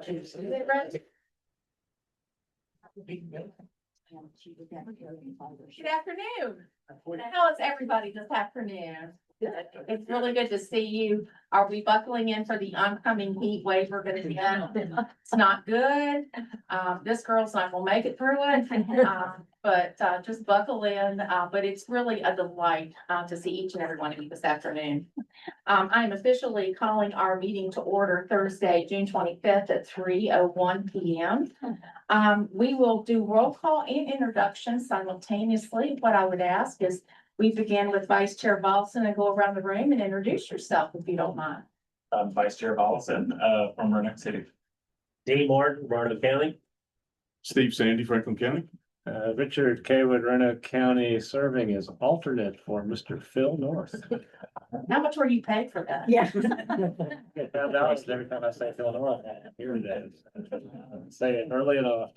Is it right? Good afternoon. How is everybody this afternoon? It's really good to see you. Are we buckling in for the oncoming heat wave? We're gonna be it's not good. This girl's not gonna make it through it. But just buckle in. But it's really a delight to see each and every one of you this afternoon. I'm officially calling our meeting to order Thursday, June 25th at 3:01 p.m. We will do roll call and introductions simultaneously. What I would ask is we begin with Vice Chair Volson and go around the room and introduce yourself if you don't mind. Vice Chair Volson, from Roanoke City. Dean Martin, Roanoke County. Steve Sandy, Franklin County. Richard Kaywood, Roanoke County, serving as alternate for Mr. Phil North. How much were you paid for that? Yeah. Get $5 every time I say Phil North. Here it is. Say it early enough.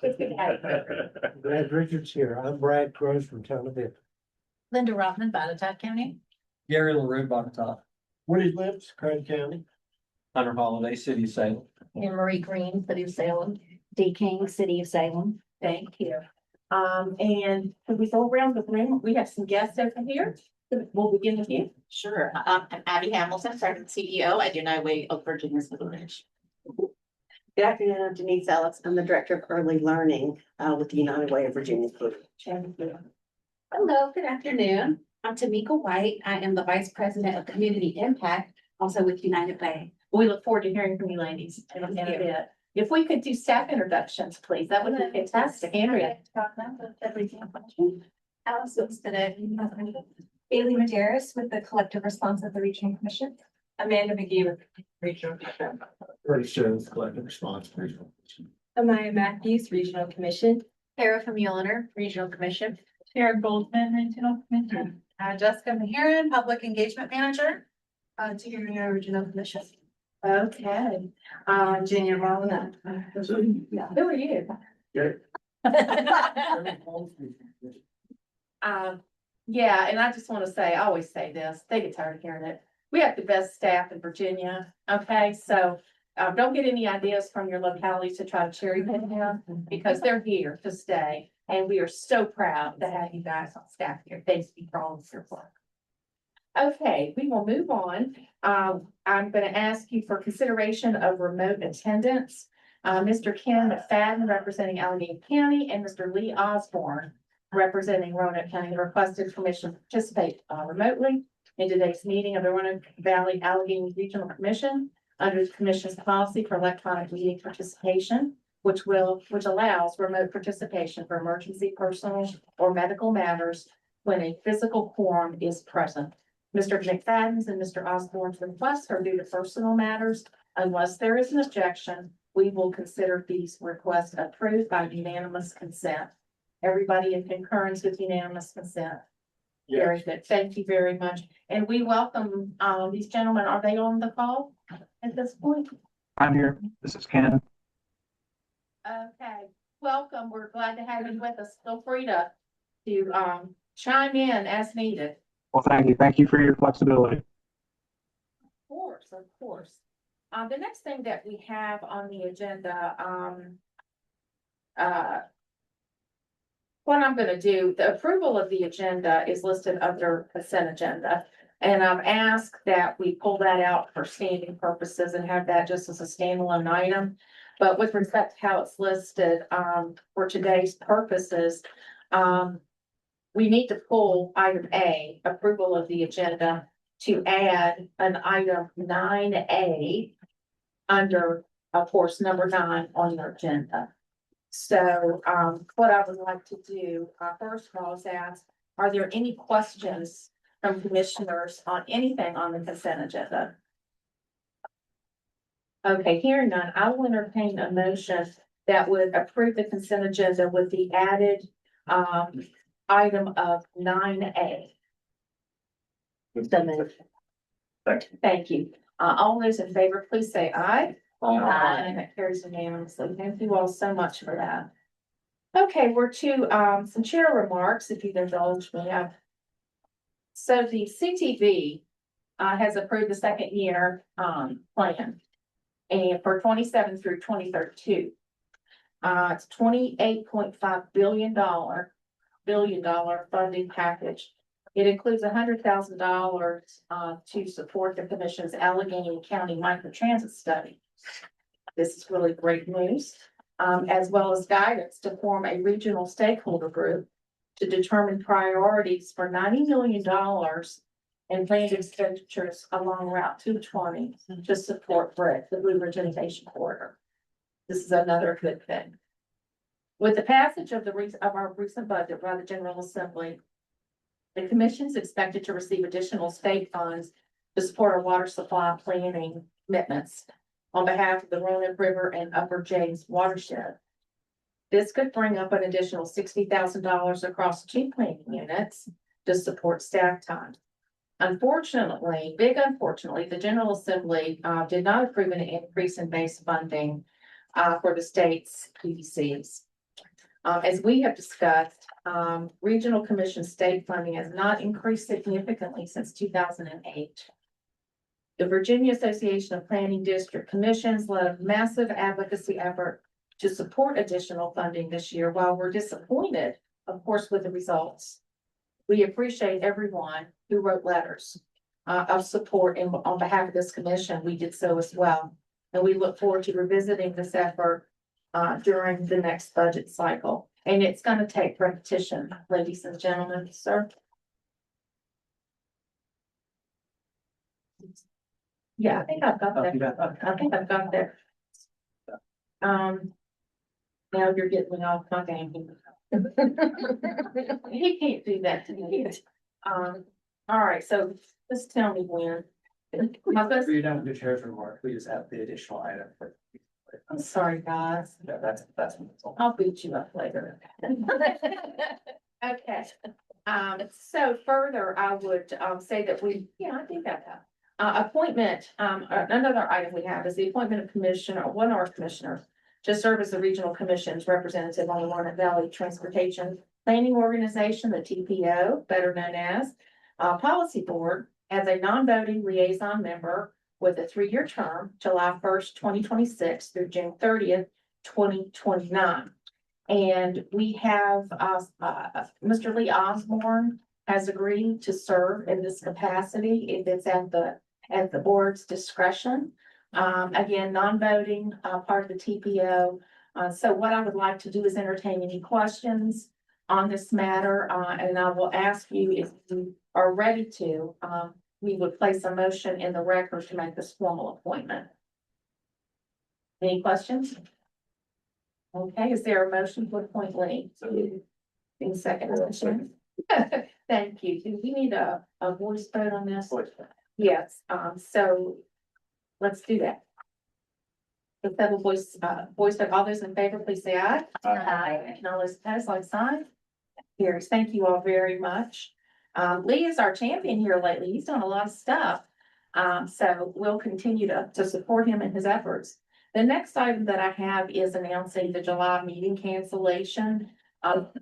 Brad Richards here. I'm Brad Gross from Tonaville. Linda Rothman, Botetourt County. Gary LaRue, Botetourt. Woody Lips, Craig County. Hunter Holiday, City of Salem. Anne Marie Green, City of Salem. D. King, City of Salem. Thank you. And could we go around the room? We have some guests over here. We'll begin with you. Sure. I'm Abby Hamilton, President CEO at United Way of Virginia's Village. Good afternoon, I'm Denise Ellis. I'm the Director of Early Learning with the United Way of Virginia's Village. Hello, good afternoon. I'm Tamika White. I am the Vice President of Community Impact, also with United Way. We look forward to hearing from you ladies in a bit. If we could do staff introductions, please, that would be fantastic. Andrea. Alice Winston, Bailey Maderis with the Collective Response of the Regional Commission. Amanda McGee with Regional Commission. Curtis Jones, Collective Response. Amaya Matthews, Regional Commission. Tara from Mueller, Regional Commission. Tara Goldman, Regional Commission. Jessica Maheron, Public Engagement Manager. Superior Regional Commission. Okay. Virginia Roanoke. Who are you? Yeah, and I just want to say, I always say this, they get tired of hearing it. We have the best staff in Virginia, okay? So don't get any ideas from your localities to try to cherry pick them because they're here to stay. And we are so proud to have you guys on staff here. Thanks for all of your work. Okay, we will move on. I'm going to ask you for consideration of remote attendance. Mr. Ken McFadden representing Alleghany County and Mr. Lee Osborne representing Roanoke County requested permission to participate remotely in today's meeting of the Roanoke Valley-Alleghany Regional Commission under the Commission's policy for electronic meeting participation, which allows remote participation for emergency, personal, or medical matters when a physical quorum is present. Mr. McFadden's and Mr. Osborne's requests are due to personal matters. Unless there is an objection, we will consider these requests approved by unanimous consent. Everybody in concurrence with unanimous consent. Yes. Very good. Thank you very much. And we welcome these gentlemen. Are they on the call at this point? I'm here. This is Ken. Okay, welcome. We're glad to have you with us. Feel free to chime in as needed. Well, thank you. Thank you for your flexibility. Of course, of course. The next thing that we have on the agenda, what I'm going to do, the approval of the agenda is listed under consent agenda. And I've asked that we pull that out for standing purposes and have that just as a standalone item. But with respect to how it's listed, for today's purposes, we need to pull item A, approval of the agenda, to add an item 9A under, of course, number 9 on your agenda. So what I would like to do, first of all, is ask, are there any questions from commissioners on anything on the consent agenda? Okay, hearing none, I will entertain a motion that would approve the consent agenda with the added item of 9A. Thank you. All those in favor, please say aye. Aye. And that carries unanimously. Thank you all so much for that. Okay, we're to some chair remarks, if you'd indulge me. So the CTV has approved the second year plan. and for 27 through 2032. It's $28.5 billion funding package. It includes $100,000 to support the commission's Allegheny County microtransit study. This is really great news, as well as guidance to form a regional stakeholder group to determine priorities for $90 million in planned expenditures along Route 220 to support BRIC, the Blue Ridge Innovation Corridor. This is another good thing. With the passage of our recent budget by the General Assembly, the commission is expected to receive additional state funds to support our water supply planning commitments on behalf of the Roanoke River and Upper James watershed. This could bring up an additional $60,000 across 2 planning units to support staff time. Unfortunately, the General Assembly did not approve an increase in base funding for the state's PDCs. As we have discussed, Regional Commission state funding has not increased significantly since 2008. The Virginia Association of Planning District Commissions led a massive advocacy effort to support additional funding this year. While we're disappointed, of course, with the results, we appreciate everyone who wrote letters of support on behalf of this commission. We did so as well. And we look forward to revisiting this effort during the next budget cycle. And it's going to take repetition, ladies and gentlemen, sir. Yeah, I think I've got that. I think I've got that. Now you're getting me off my game. He can't do that to me. All right, so just tell me when. You don't do chair's remark, we just have the additional item. I'm sorry, guys. No, that's. I'll beat you up later. Okay. So further, I would say that I think that appointment, another item we have is the appointment of one of our commissioners to serve as the regional commission's representative on the Roanoke Valley Transportation Planning Organization, the TPO, better known as Policy Board, as a non-voting liaison member with a 3-year term, July 1st, 2026 through June 30th, 2029. And we have Mr. Lee Osborne has agreed to serve in this capacity if it's at the board's discretion. Again, non-voting part of the TPO. So what I would like to do is entertain any questions on this matter, and I will ask you if you are ready to. We would place a motion in the record to make this formal appointment. Any questions? Okay, is there a motion to appoint Lee? In second motion. Thank you. Do we need a voice vote on this? Yes, so let's do that. Let's have a voice vote. All those in favor, please say aye. Aye. And all those opposed, like sign. Carries. Thank you all very much. Lee is our champion here lately. He's done a lot of stuff. So we'll continue to support him in his efforts. The next item that I have is announcing the July meeting cancellation.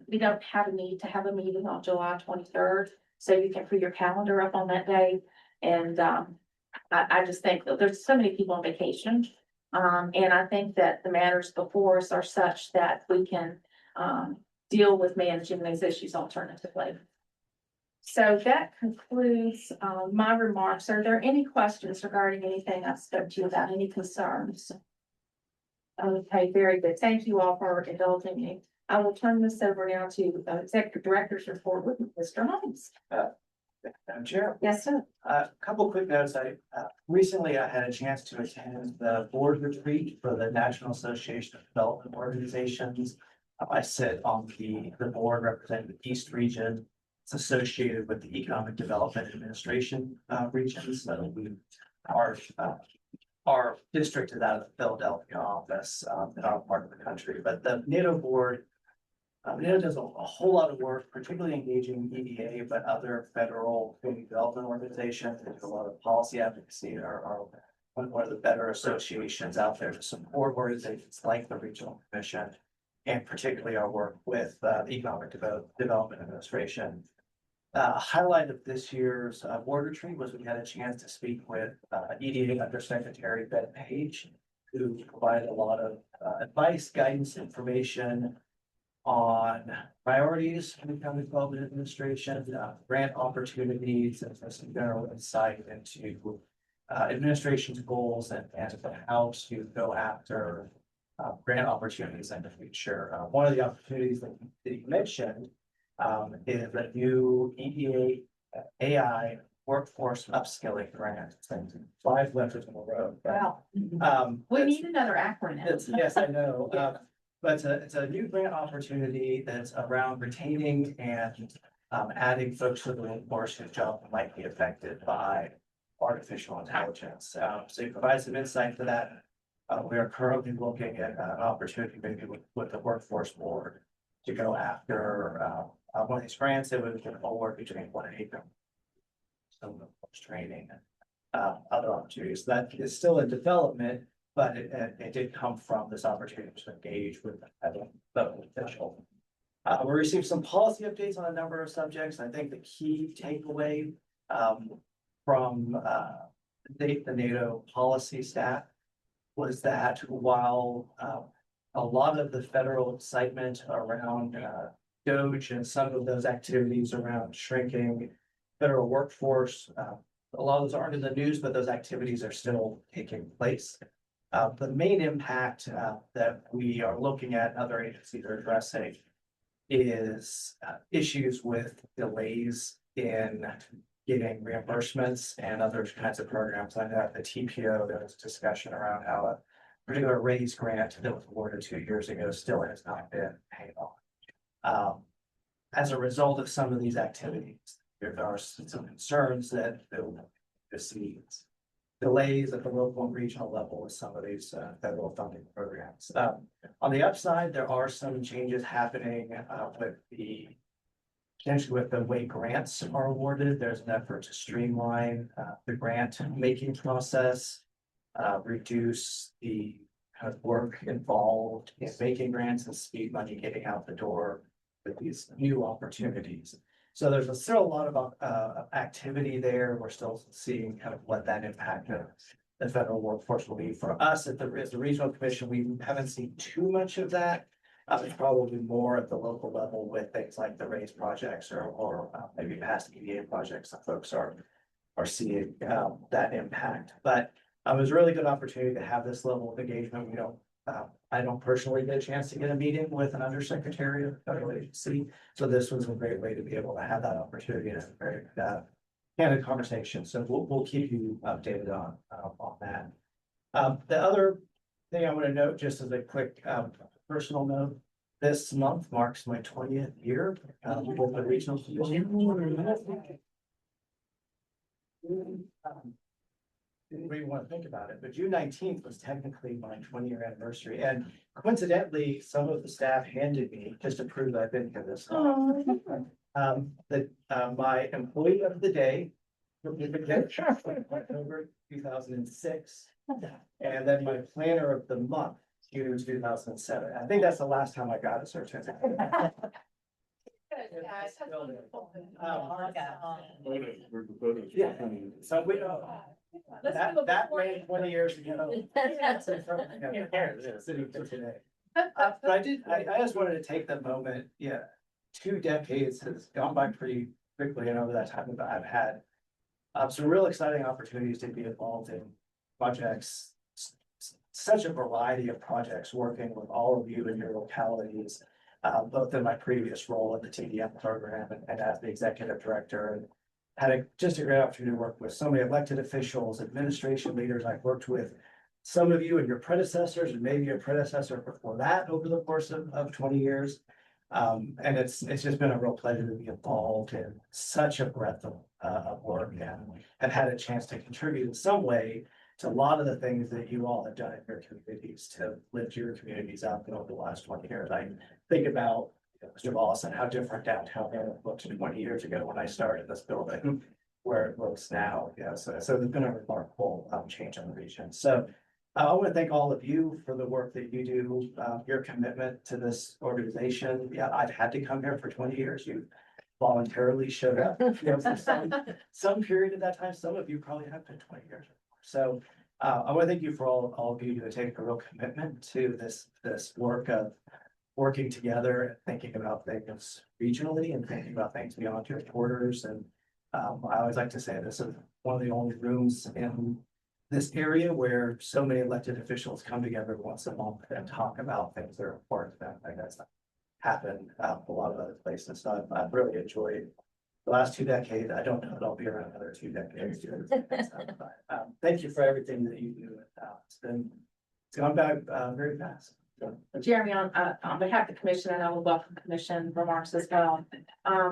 We don't have a need to have a meeting on July 23rd, so you can put your calendar up on that day. And I just think that there's so many people on vacation. And I think that the matters before us are such that we can deal with managing those issues alternatively. So that concludes my remarks. Are there any questions regarding anything I spoke to you about, any concerns? Okay, very good. Thank you all for indulging me. I will turn this over now to Executive Director's report with Mr. Holmes. Madam Chair, Yes, sir. a couple quick notes. Recently I had a chance to attend the board retreat for the National Association of Development Organizations. I sit on the board representing the East region. It's associated with the Economic Development Administration region. So our district is out of the Philadelphia office in our part of the country, but the NATO board, NATO does a whole lot of work, particularly engaging EDA, but other federal development organizations. They do a lot of policy advocacy, are one of the better associations out there to support organizations like the Regional Commission, and particularly our work with the Economic Development Administration. Highlight of this year's board retreat was we had a chance to speak with EDA Undersecretary Ben Page who provided a lot of advice, guidance, information on priorities from the county development administration, grant opportunities, and some general insight into administration's goals and how to go after grant opportunities in the future. One of the opportunities that you mentioned is a new EDA AI workforce upskilling grant. It's been 5 letters in a row. Wow. We it's- need another acronym. Yes, I know. But it's a new grant opportunity that's around retaining and adding folks to the workforce whose job might be affected by artificial intelligence. So you provide some insight to that. We are currently looking at an opportunity maybe with the workforce board to go after one of these grants that would award between 1 and 8 million. Some of the training, other opportunities that is still in development, but it did come from this opportunity to engage with the official. We received some policy updates on a number of subjects. I think the key takeaway from the NATO policy staff was that while a lot of the federal excitement around DOGE and some of those activities around shrinking federal workforce, a lot of those aren't in the news, but those activities are still taking place. The main impact that we are looking at other agencies are addressing is issues with delays in getting reimbursements and other kinds of programs. I know at the TPO, there was discussion around how a particular raise grant that was awarded 2 years ago still has not been paid off. As a result of some of these activities, there are some concerns that there will be delays at the local and regional level with some of these federal funding programs. On the upside, there are some changes happening potentially with the way grants are awarded. There's an effort to streamline the grant making process, reduce the kind of work involved in making grants and speed money getting out the door with these new opportunities. So there's still a lot of activity there. We're still seeing kind of what that impact of the federal workforce will be for us as the regional commission. We haven't seen too much of that. It's probably more at the local level with things like the RAISE projects or maybe past EDA projects that folks are seeing that impact. But it was a really good opportunity to have this level of engagement. I don't personally get a chance to get a meeting with an undersecretary of federal agency. So this was a great way to be able to have that opportunity and a very candid conversation. So we'll keep you updated on that. The other thing I want to note, just as a quick personal note, this month marks my 20th year with the regional commission. Didn't really want to think about it, but June 19th was technically my 20-year anniversary. And coincidentally, some of the staff handed me, just to prove that I've been here this long, my employee of the day, October 2006, and then my planner of the month, June 2007. I think that's the last time I got a certificate. Yeah, so we don't. That ran 20 years ago. Sitting here today. But I just wanted to take the moment, 2 decades has gone by pretty quickly, and over that time I've had some real exciting opportunities to be involved in projects, such a variety of projects, working with all of you in your localities, both in my previous role at the TDM program and as the executive director, and had just a great opportunity to work with so many elected officials, administration leaders. I've worked with some of you and your predecessors, and maybe your predecessor before that over the course of 20 years. And it's just been a real pleasure to be involved in such a breadth of work, and have had a chance to contribute in some way to a lot of the things that you all have done in your communities to lift your communities up over the last 20 years. I think about Mr. Wallace and how different downtown looked 20 years ago when I started this building, where it looks now. So there's been a remarkable change in the region. So I want to thank all of you for the work that you do, your commitment to this organization. Yeah, I've had to come here for 20 years. You voluntarily showed up. For some period of that time. Some of you probably have been 20 years. So I want to thank you for all of you to take a real commitment to this work of working together and thinking about things regionally and thinking about things beyond your borders. And I always like to say this is one of the only rooms in this area where so many elected officials come together once a month and talk about things that are important to them. I guess that happen a lot of other places. So I've really enjoyed the last 2 decades. I don't know if I'll be around another 2 decades. Thank you for everything that you do. It's gone by very fast. So, Jeremy, on behalf of the commission, and I will welcome commission remarks as well.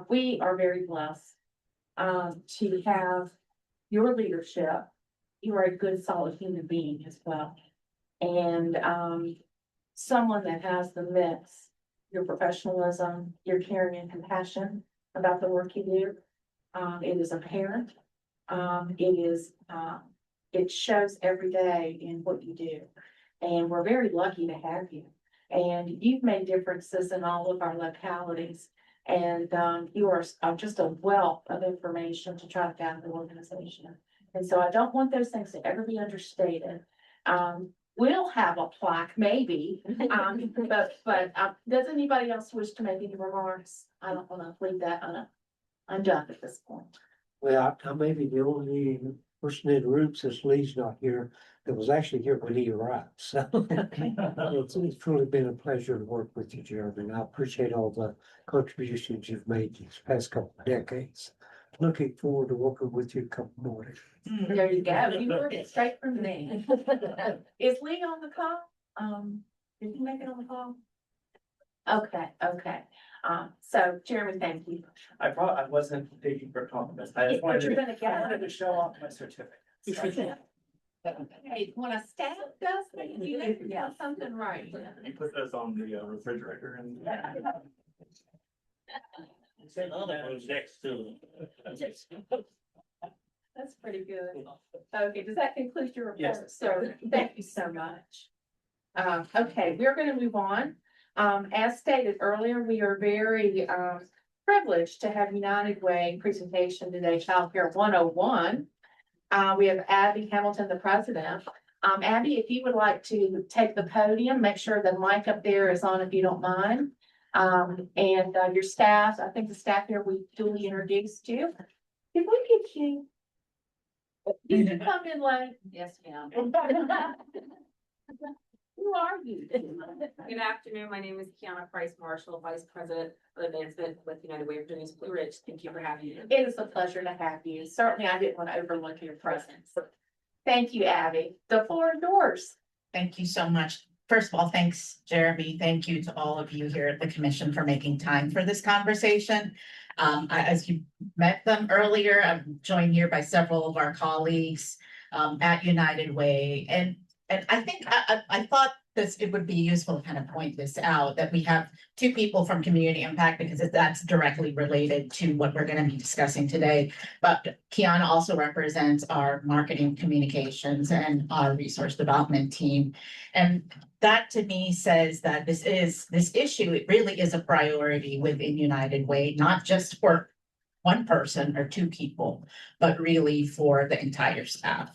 We are very blessed to have your leadership. You are a good, solid human being as well. And someone that has the mix, your professionalism, your caring and compassion about the work you do. It is apparent. It shows every day in what you do. And we're very lucky to have you. And you've made differences in all of our localities. And you are just a wealth of information to try to guide the organization. And so I don't want those things to ever be understated. We'll have a plaque, maybe, but does anybody else wish to make any remarks? I don't want to leave that I'm done at this point. Well, I may be the only person in the room since Lee's not here that was actually here when he arrived. So it's truly been a pleasure to work with you, Jeremy. And I appreciate all the contributions you've made these past couple of decades. Looking forward to working with you a couple more days. There you go. You heard it straight from me. Is Lee on the call? Did he make it on the call? Okay. So Jeremy, thank you. I wasn't thinking for compliments. I just But you're gonna I get wanted to show off my certificate. Hey, when a staff does things, you do something right. You put those on the refrigerator and. Next to. That's pretty good. Okay, does that conclude your report? Yes. So, thank you so much. Okay, we're gonna move on. As stated earlier, we are very privileged to have United Way presentation today, Child Care 101. We have Abby Hamilton, the president. Abby, if you would like to take the podium, make sure the mic up there is on if you don't mind. And your staff, I think the staff here we duly introduced you. Did we get you? Did you come in late? Yes, ma'am. Who are you? Good afternoon. My name is Kiana Price Marshall, Vice President of Advancement with United Way of Virginia's Blue Ridge. Thank you for having me. It is a pleasure to have you. Certainly, I didn't want to overlook your presence. Thank you, Abby. The floor is yours. Thank you so much. First of all, thanks, Jeremy. Thank you to all of you here at the commission for making time for this conversation. As you met them earlier, I'm joined here by several of our colleagues at United Way. And I think I thought it would be useful to kind of point this out, that we have two people from community impact because that's directly related to what we're going to be discussing today. But Kiana also represents our marketing communications and our resource development team. And that to me says that this issue, it really is a priority within United Way, not just for one person or two people, but really for the entire staff.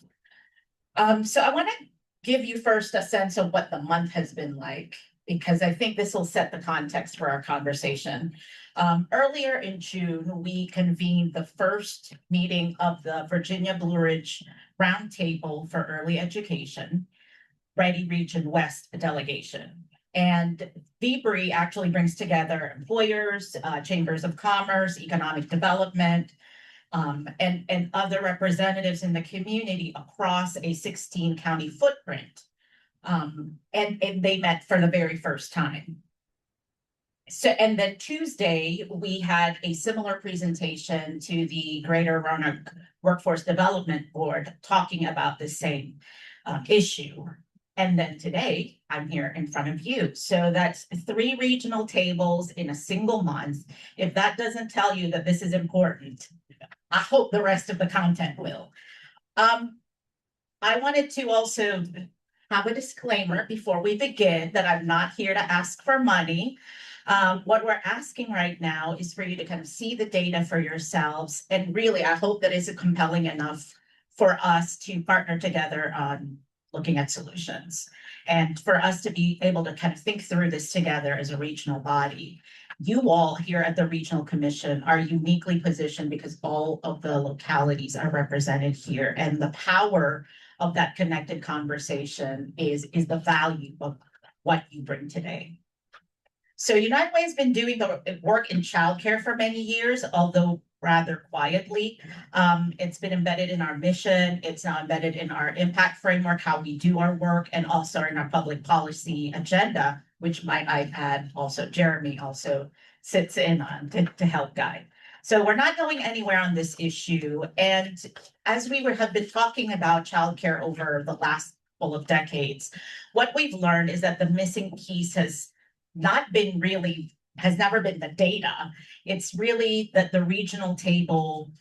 So I want to give you first a sense of what the month has been like, because I think this will set the context for our conversation. Earlier in June, we convened the first meeting of the Virginia Blue Ridge Roundtable for Early Education, Ready Region West delegation. And VBRE actually brings together employers, chambers of commerce, economic development, and other representatives in the community across a 16-county footprint. And they met for the very first time. So, and then Tuesday, we had a similar presentation to the Greater Roanoke Workforce Development Board talking about the same issue. And then today, I'm here in front of you. So that's 3 regional tables in a single month. If that doesn't tell you that this is important, I hope the rest of the content will. I wanted to also have a disclaimer before we begin that I'm not here to ask for money. What we're asking right now is for you to kind of see the data for yourselves. And really, I hope that it's compelling enough for us to partner together on looking at solutions. And for us to be able to kind of think through this together as a regional body, you all here at the Regional Commission are uniquely positioned because all of the localities are represented here, and the power of that connected conversation is the value of what you bring today. So United Way has been doing the work in childcare for many years, although rather quietly. It's been embedded in our mission. It's now embedded in our impact framework, how we do our work, and also in our public policy agenda, which might I add also Jeremy also sits in on to help guide. So we're not going anywhere on this issue. And as we have been talking about childcare over the last couple of decades, what we've learned is that the missing piece has never been the data. It's really that the regional table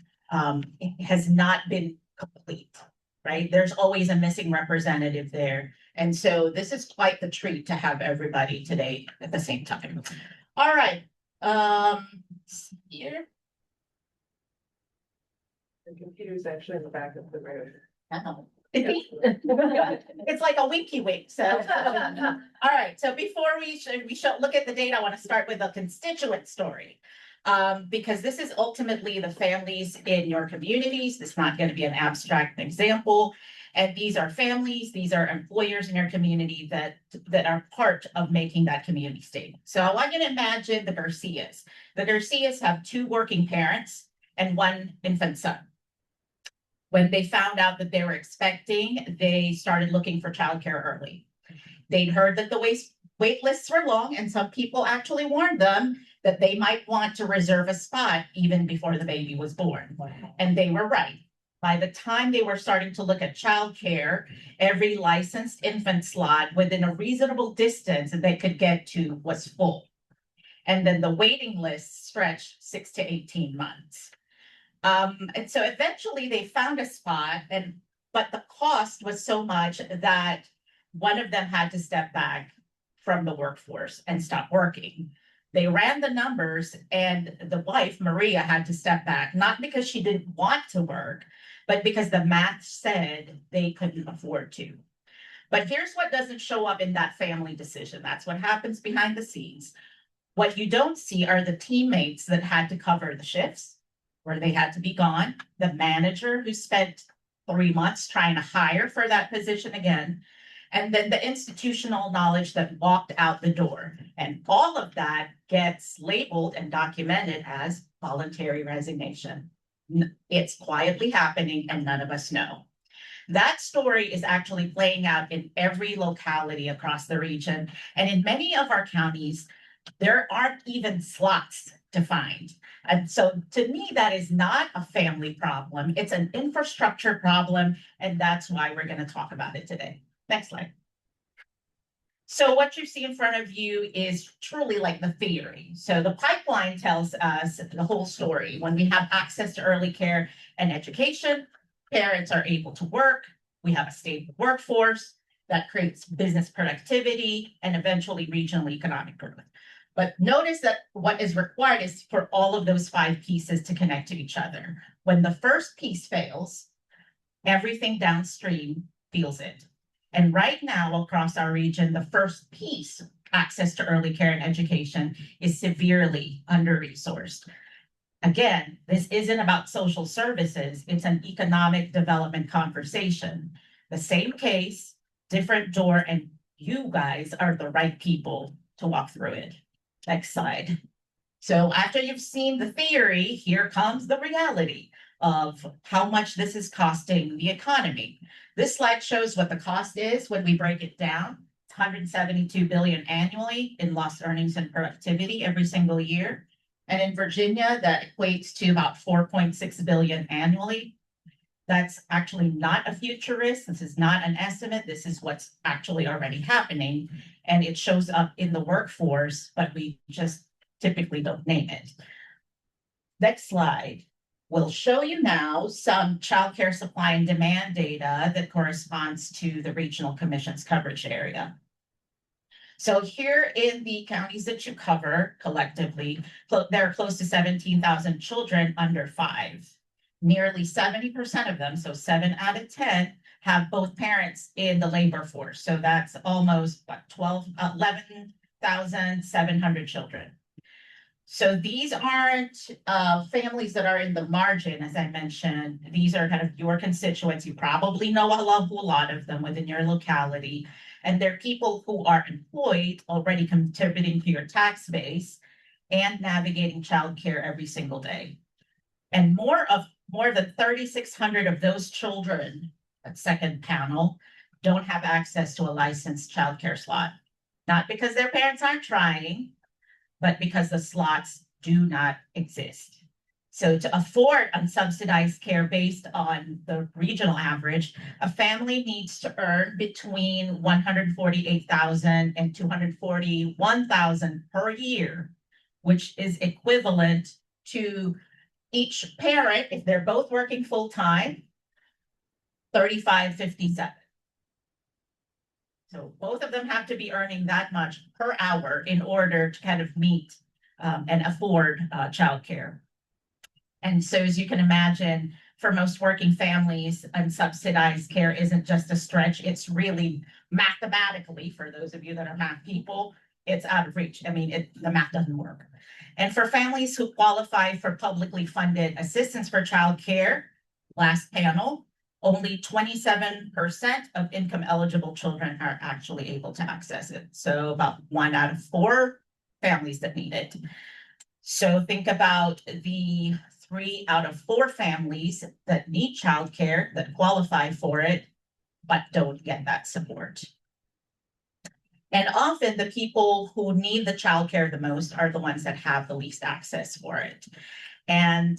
has not been complete, right? There's always a missing representative there. And so this is quite the treat to have everybody today at the same time. All right. Here. The computer's actually in the back of the room. Oh. It's like a winky wink. So, all right. So before we look at the data, I want to start with a constituent story, because this is ultimately the families in your communities. This is not going to be an abstract example, and these are families. These are employers in your community that are part of making that community stable. So I want you to imagine the Garcias. The Garcias have 2 working parents and 1 infant son. When they found out that they were expecting, they started looking for childcare early. They'd heard that the wait lists were long, and some people actually warned them that they might want to reserve a spot even before the baby was born. And they were right. By the time they were starting to look at childcare, every licensed infant slot within a reasonable distance that they could get to was full. And then the waiting list stretched 6 to 18 months. And so eventually they found a spot, but the cost was so much that one of them had to step back from the workforce and stop working. They ran the numbers, and the wife, Maria, had to step back, not because she didn't want to work, but because the math said they couldn't afford to. But here's what doesn't show up in that family decision. That's what happens behind the scenes. What you don't see are the teammates that had to cover the shifts, where they had to be gone, the manager who spent 3 months trying to hire for that position again, and then the institutional knowledge that walked out the door. And all of that gets labeled and documented as voluntary resignation. It's quietly happening and none of us know. That story is actually playing out in every locality across the region. And in many of our counties, there aren't even slots to find. And so to me, that is not a family problem. It's an infrastructure problem. And that's why we're going to talk about it today. Next slide. So what you see in front of you is truly like the theory. So the pipeline tells us the whole story. When we have access to early care and education, parents are able to work. We have a stable workforce that creates business productivity and eventually regional economic growth. But notice that what is required is for all of those 5 pieces to connect to each other. When the first piece fails, everything downstream feels it. And right now across our region, the first piece, access to early care and education, is severely under-resourced. Again, this isn't about social services. It's an economic development conversation. The same case, different door, and you guys are the right people to walk through it. Next slide. So after you've seen the theory, here comes the reality of how much this is costing the economy. This slide shows what the cost is when we break it down. It's $172 billion annually in lost earnings and productivity every single year. And in Virginia, that equates to about $4.6 billion annually. That's actually not a future risk. This is not an estimate. This is what's actually already happening. And it shows up in the workforce, but we just typically don't name it. Next slide. We'll show you now some childcare supply and demand data that corresponds to the Regional Commission's coverage area. So here in the counties that you cover collectively, there are close to 17,000 children under 5. Nearly 70% of them, so 7 out of 10, have both parents in the labor force. So that's almost what, 11,700 children. So these aren't families that are in the margin, as I mentioned. These are kind of your constituents. You probably know a lot of them within your locality. And they're people who are employed, already contributing to your tax base and navigating childcare every single day. And more than 3,600 of those children, that second panel, don't have access to a licensed childcare slot. Not because their parents aren't trying, but because the slots do not exist. So to afford unsubsidized care based on the regional average, a family needs to earn between $148,000 and $241,000 per year, which is equivalent to each parent, if they're both working full-time, $35.57. So both of them have to be earning that much per hour in order to kind of meet and afford childcare. And so as you can imagine, for most working families, unsubsidized care isn't just a stretch. It's really mathematically, for those of you that are math people, it's out of reach. I mean, the math doesn't work. And for families who qualify for publicly funded assistance for childcare, last panel, only 27% of income eligible children are actually able to access it. So about 1 out of 4 families that need it. So think about the 3 out of 4 families that need childcare, that qualify for it, but don't get that support. And often the people who need the childcare the most are the ones that have the least access for it. And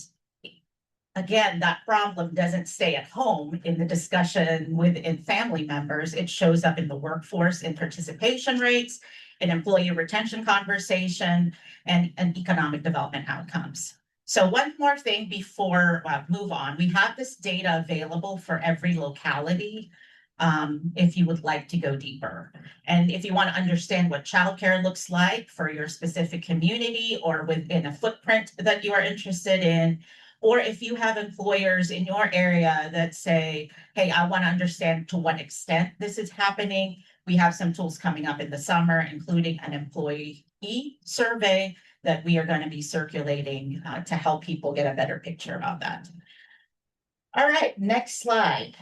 again, that problem doesn't stay at home in the discussion within family members. It shows up in the workforce, in participation rates, in employee retention conversation, and economic development outcomes. So one more thing before I move on, we have this data available for every locality if you would like to go deeper. And if you want to understand what childcare looks like for your specific community or within a footprint that you are interested in, or if you have employers in your area that say, hey, I want to understand to what extent this is happening, we have some tools coming up in the summer, including an employee survey that we are going to be circulating to help people get a better picture about that. All right, next slide.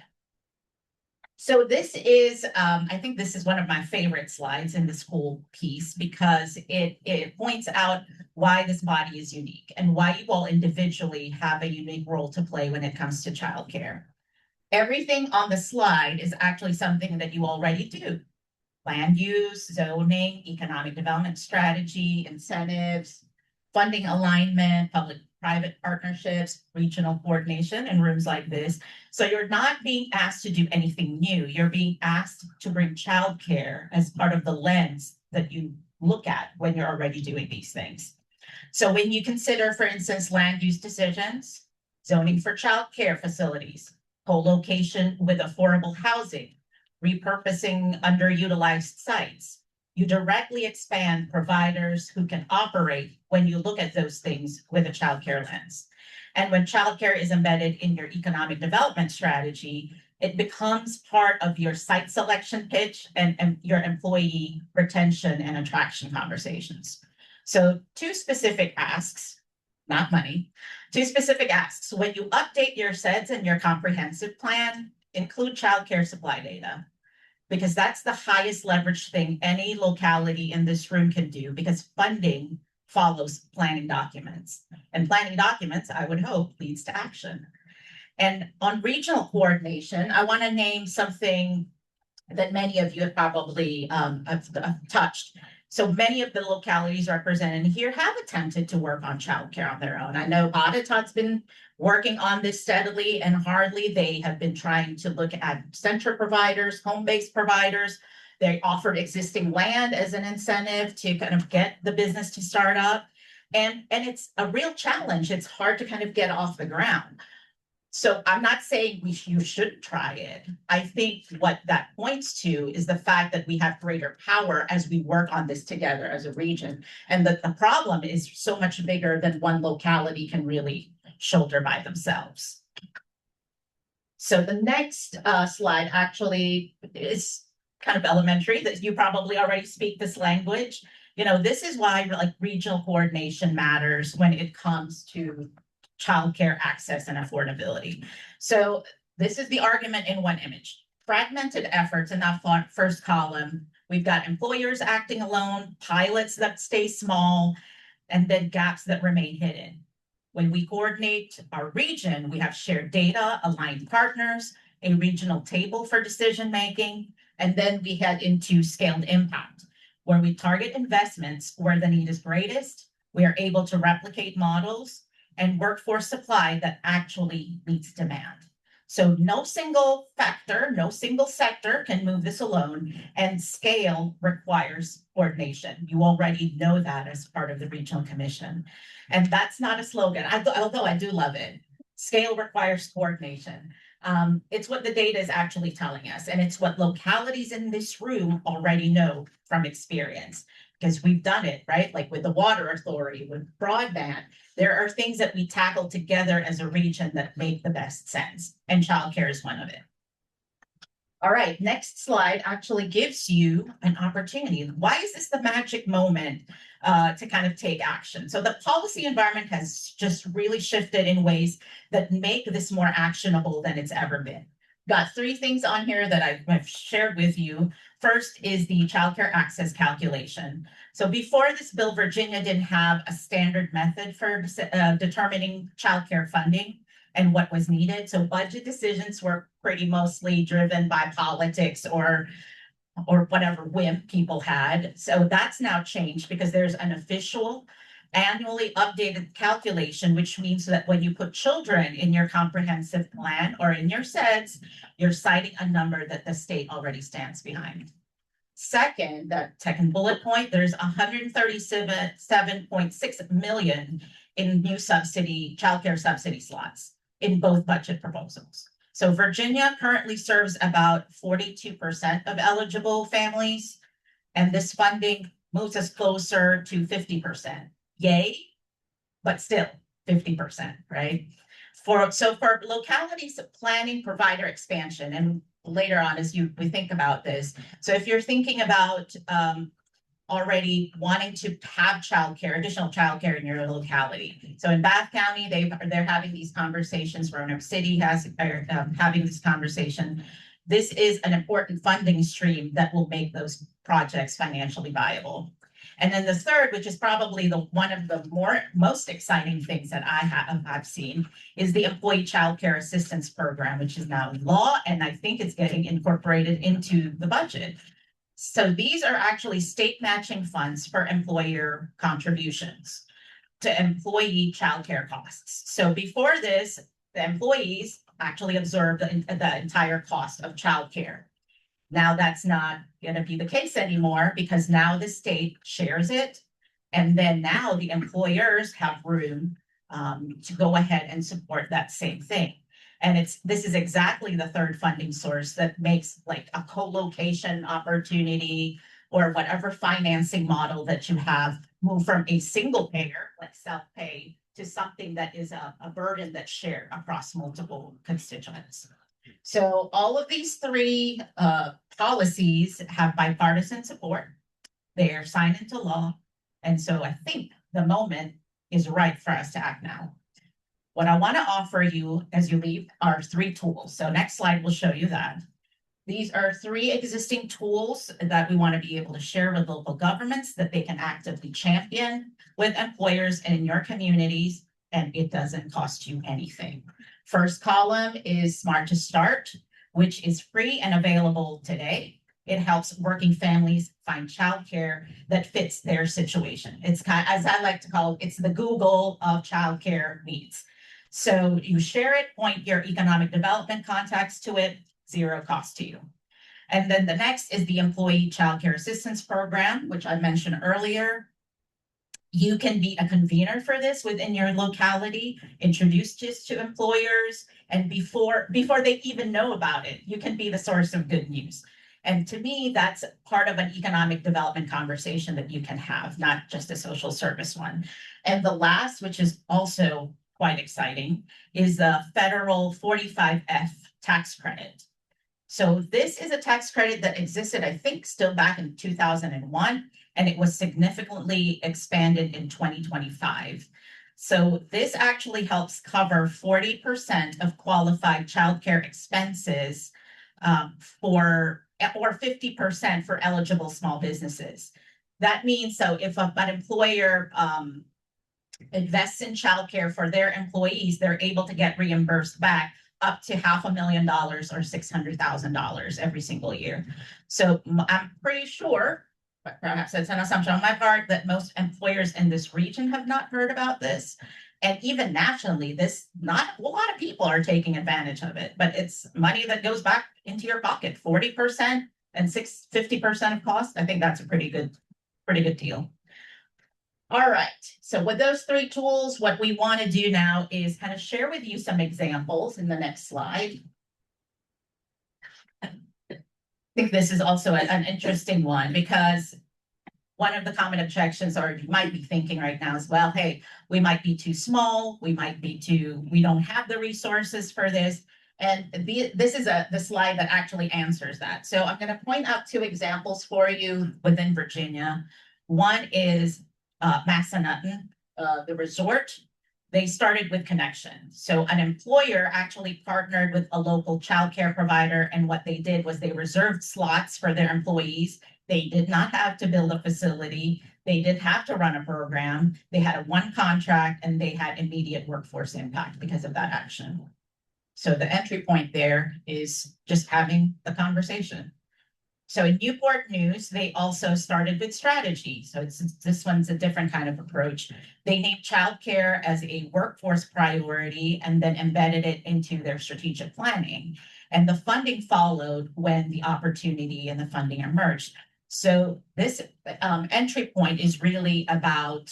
So this is, I think this is one of my favorite slides in this whole piece because it points out why this body is unique and why you all individually have a unique role to play when it comes to childcare. Everything on the slide is actually something that you already do. Land use, zoning, economic development strategy, incentives, funding alignment, public-private partnerships, regional coordination in rooms like this. So you're not being asked to do anything new. You're being asked to bring childcare as part of the lens that you look at when you're already doing these things. So when you consider, for instance, land use decisions, zoning for childcare facilities, co-location with affordable housing, repurposing underutilized sites, you directly expand providers who can operate when you look at those things with a childcare lens. And when childcare is embedded in your economic development strategy, it becomes part of your site selection pitch and your employee retention and attraction conversations. So 2 specific asks, not money, 2 specific asks. When you update your SEDS and your comprehensive plan, include childcare supply data, because that's the highest leverage thing any locality in this room can do, because funding follows planning documents. And planning documents, I would hope, leads to action. And on regional coordination, I want to name something that many of you have probably have touched. So many of the localities represented here have attempted to work on childcare on their own. I know Botetourt's been working on this steadily and hardly. They have been trying to look at center providers, home-based providers. They offered existing land as an incentive to kind of get the business to start up. And it's a real challenge. It's hard to kind of get off the ground. So I'm not saying you should try it. I think what that points to is the fact that we have greater power as we work on this together as a region. And that the problem is so much bigger than one locality can really shoulder by themselves. So the next slide actually is kind of elementary, that you probably already speak this language. You know, this is why like regional coordination matters when it comes to childcare access and affordability. So this is the argument in one image. Fragmented efforts in that first column. We've got employers acting alone, pilots that stay small, and then gaps that remain hidden. When we coordinate our region, we have shared data, aligned partners, a regional table for decision-making, and then we head into scaled impact, where we target investments where the need is greatest. We are able to replicate models and workforce supply that actually meets demand. So no single factor, no single sector can move this alone, and scale requires coordination. You already know that as part of the Regional Commission. And that's not a slogan, although I do love it. Scale requires coordination. It's what the data is actually telling us, and it's what localities in this room already know from experience, because we've done it, right? Like with the water authority, with broadband, there are things that we tackle together as a region that make the best sense, and childcare is one of it. All right, next slide actually gives you an opportunity. Why is this the magic moment to kind of take action? So the policy environment has just really shifted in ways that make this more actionable than it's ever been. Got 3 things on here that I've shared with you. First is the childcare access calculation. So before this bill, Virginia didn't have a standard method for determining childcare funding and what was needed. So budget decisions were pretty mostly driven by politics or whatever whim people had. So that's now changed because there's an official annually updated calculation, which means that when you put children in your comprehensive plan or in your SEDS, you're citing a number that the state already stands behind. Second, that second bullet point, there's 137.6 million in new childcare subsidy slots in both budget proposals. So Virginia currently serves about 42% of eligible families, and this funding moves us closer to 50%. Yay, but still 50%, right? So for localities planning provider expansion, and later on as we think about this, so if you're thinking about already wanting to have additional childcare in your locality. So in Bath County, they're having these conversations. Roanoke City are having this conversation. This is an important funding stream that will make those projects financially viable. And then the third, which is probably one of the most exciting things that I've seen, is the Employee Child Care Assistance Program, which is now law, and I think it's getting incorporated into the budget. So these are actually state matching funds for employer contributions to employee childcare costs. So before this, the employees actually absorbed the entire cost of childcare. Now that's not going to be the case anymore because now the state shares it. And then now the employers have room to go ahead and support that same thing. And this is exactly the third funding source that makes like a co-location opportunity or whatever financing model that you have move from a single payer, like self-pay, to something that is a burden that's shared across multiple constituents. So all of these 3 policies have bipartisan support. They are signed into law. And so I think the moment is right for us to act now. What I want to offer you as you leave are 3 tools. So next slide will show you that. These are 3 existing tools that we want to be able to share with local governments that they can actively champion with employers and in your communities, and it doesn't cost you anything. First column is Smart to Start, which is free and available today. It helps working families find childcare that fits their situation. It's kind of, as I like to call it, it's the Google of childcare needs. So you share it, point your economic development contacts to it, 0 cost to you. And then the next is the Employee Child Care Assistance Program, which I mentioned earlier. You can be a convener for this within your locality, introduce this to employers, and before they even know about it, you can be the source of good news. And to me, that's part of an economic development conversation that you can have, not just a social service one. And the last, which is also quite exciting, is the federal 45F tax credit. So this is a tax credit that existed, I think, still back in 2001, and it was significantly expanded in 2025. So this actually helps cover 40% of qualified childcare expenses or 50% for eligible small businesses. That means, so if an employer invests in childcare for their employees, they're able to get reimbursed back up to $500,000 or $600,000 every single year. So I'm pretty sure, but perhaps it's an assumption on my part, that most employers in this region have not heard about this. And even nationally, not a lot of people are taking advantage of it, but it's money that goes back into your pocket, 40% and 50% of cost. I think that's a pretty good deal. All right, so with those three tools, what we want to do now is kind of share with you some examples in the next slide. I think this is also an interesting one, because one of the common objections, or you might be thinking right now as well, hey, we might be too small, we don't have the resources for this. And this is the slide that actually answers that. So I'm going to point out two examples for you within Virginia. One is Massanutten, the resort. They started with connections. So an employer actually partnered with a local childcare provider, and what they did was they reserved slots for their employees. They did not have to build a facility. They didn't have to run a program. They had a one contract, and they had immediate workforce impact because of that action. So the entry point there is just having the conversation. So in Newport News, they also started with strategy. So this one's a different kind of approach. They named childcare as a workforce priority and then embedded it into their strategic planning. And the funding followed when the opportunity and the funding emerged. So this entry point is really about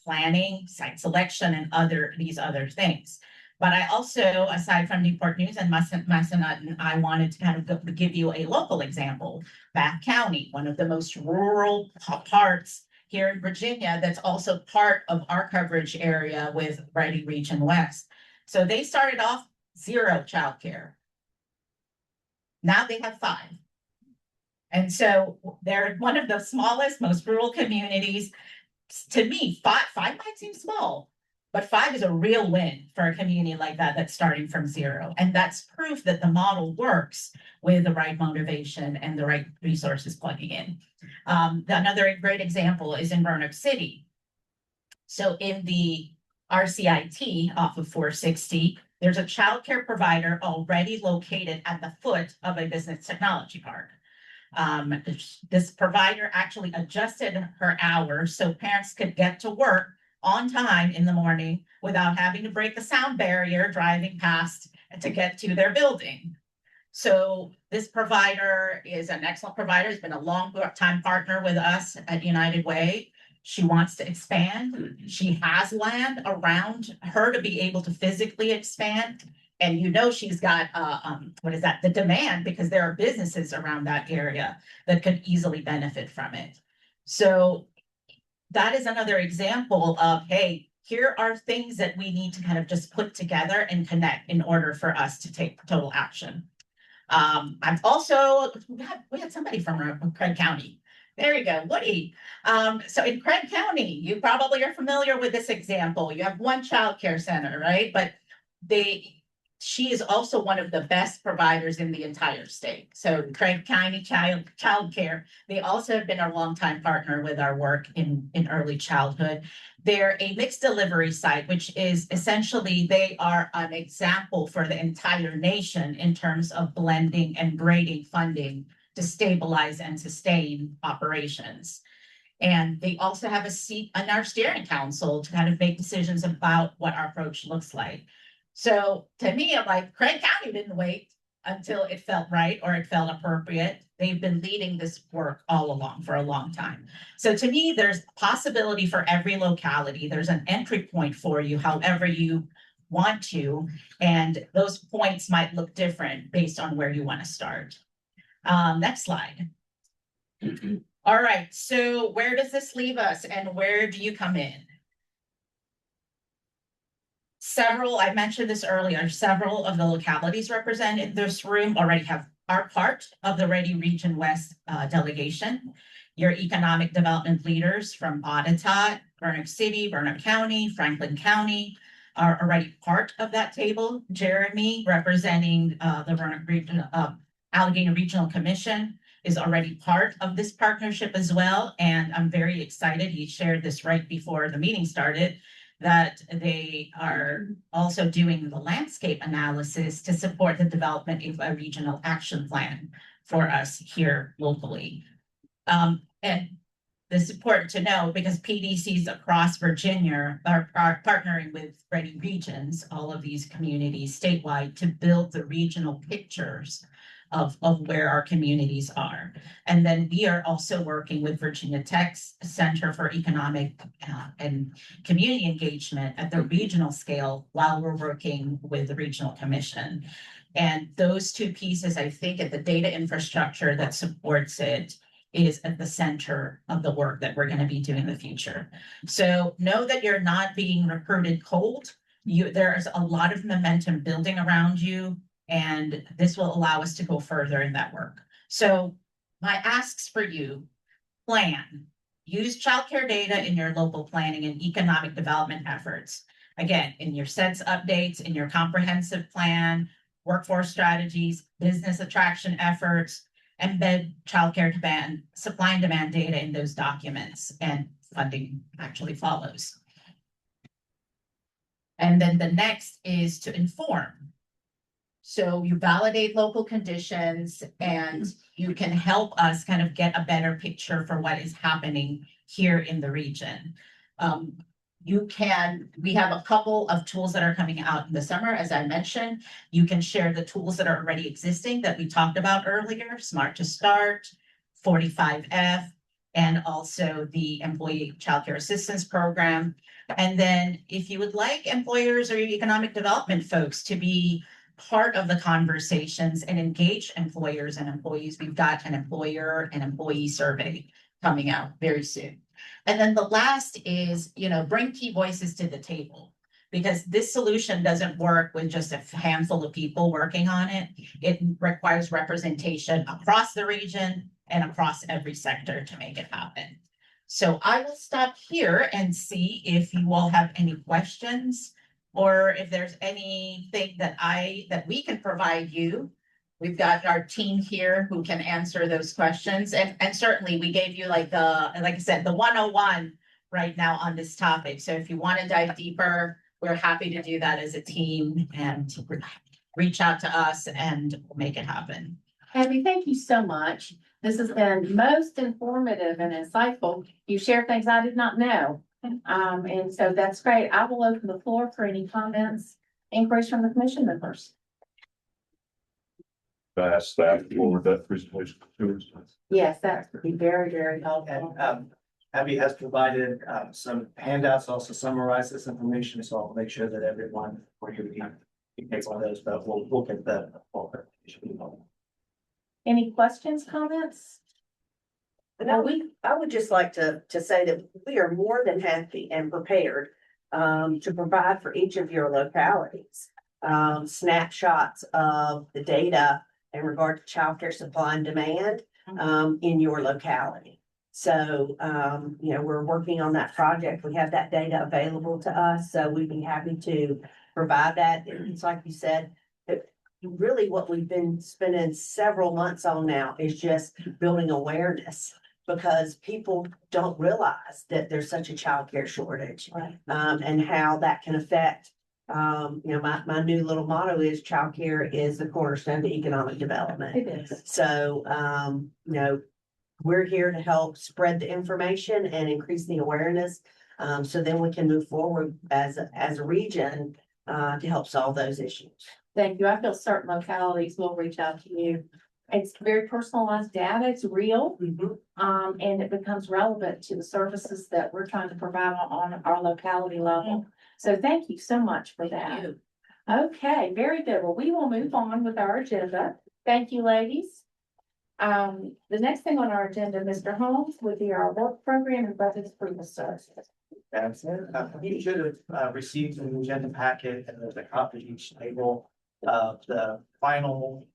planning, site selection, and these other things. But I also, aside from Newport News and Massanutten, I wanted to kind of give you a local example. Bath County, one of the most rural parts here in Virginia, that's also part of our coverage area with Ready Region West. So they started off 0 childcare. Now they have 5. And so they're one of the smallest, most rural communities. To me, five might seem small, but 5 is a real win for a community like that that's starting from 0. And that's proof that the model works with the right motivation and the right resources plugging in. Another great example is in Roanoke City. So in the RCIT off of 460, there's a childcare provider already located at the foot of a business technology park. This provider actually adjusted her hours so parents could get to work on time in the morning without having to break the sound barrier driving past to get to their building. So this provider is an excellent provider. Has been a long time partner with us at United Way. She wants to expand. She has land around her to be able to physically expand. And she's got, the demand, because there are businesses around that area that could easily benefit from it. So that is another example of, hey, here are things that we need to kind of just put together and connect in order for us to take total action. I'm also, we had somebody from Craig County. There you go, Woody. So in Craig County, you probably are familiar with this example. You have one childcare center, right? But she is also one of the best providers in the entire state. So Craig County Child Care, they also have been a longtime partner with our work in early childhood. They're a mixed delivery site, which is essentially, they are an example for the entire nation in terms of blending and braiding funding to stabilize and sustain operations. And they also have a seat on our steering council to kind of make decisions about what our approach looks like. So to me, I'm like, Craig County didn't wait until it felt right or it felt appropriate. They've been leading this work all along for a long time. So to me, there's possibility for every locality. There's an entry point for you, however you want to, and those points might look different based on where you want to start. Next slide. All right, so where does this leave us and where do you come in? I mentioned this earlier, several of the localities represented in this room already are part of the Ready Region West delegation. Your economic development leaders from Auditot, Roanoke City, Roanoke County, Franklin County are already part of that table. Jeremy, representing the Roanoke Region, Alleghany Regional Commission, is already part of this partnership as well. And I'm very excited. He shared this right before the meeting started, that they are also doing the landscape analysis to support the development of a regional action plan for us here locally. And this is important to know because PDCs across Virginia are partnering with Ready Regions, all of these communities statewide, to build the regional pictures of where our communities are. And then we are also working with Virginia Tech's Center for Economic and Community Engagement at the regional scale while we're working with the Regional Commission. And those two pieces, I think, at the data infrastructure that supports it is at the center of the work that we're going to be doing in the future. So know that you're not being recruited cold. There's a lot of momentum building around you, and this will allow us to go further in that work. So my asks for you: plan, use childcare data in your local planning and economic development efforts. Again, in your SETS updates, in your comprehensive plan, workforce strategies, business attraction efforts, embed childcare demand, supply and demand data in those documents, and funding actually follows. And then the next is to inform. So you validate local conditions and you can help us kind of get a better picture for what is happening here in the region. We have a couple of tools that are coming out in the summer, as I mentioned. You can share the tools that are already existing that we talked about earlier, Smart to Start, 45F, and also the Employee Childcare Assistance Program. And then if you would like employers or economic development folks to be part of the conversations and engage employers and employees, we've got an employer and employee survey coming out very soon. And then the last is, bring key voices to the table, because this solution doesn't work with just a handful of people working on it. It requires representation across the region and across every sector to make it happen. So I will stop here and see if you all have any questions, or if there's anything that we can provide you. We've got our team here who can answer those questions. And certainly we gave you like I said, the 101 right now on this topic. So if you want to dive deeper, we're happy to do that as a team and reach out to us and we'll make it happen. Abby, thank you so much. This has been most informative and insightful. You shared things I did not know. And so that's great. I will open the floor for any comments, inquiries from the commission members. Ask staff to forward that presentation to us. Yes, that would be very, very helpful. And Abby has provided some handouts, also summarize this information, so I'll make sure that everyone, or you can take one of those, but we'll get the full presentation. Any questions, comments? No, I would just like to say that we are more than happy and prepared to provide for each of your localities snapshots of the data in regard to childcare supply and demand in your locality. So, we're working on that project. We have that data available to us, so we'd be happy to provide that. It's like you said, really what we've been spending several months on now is just building awareness, because people don't realize that there's such a childcare shortage, and how that can affect. My new little motto is childcare is the cornerstone to economic development. It is. So, we're here to help spread the information and increase the awareness. So then we can move forward as a region to help solve those issues. Thank you. I feel certain localities will reach out to you. It's very personalized data. It's real. And it becomes relevant to the services that we're trying to provide on our locality level. So thank you so much for that. Okay, very good. Well, we will move on with our agenda. Thank you, ladies. The next thing on our agenda, Mr. Holmes, would be our work program and budget approval services. That's it. You should have received an agenda packet and there's a copy of each table of the final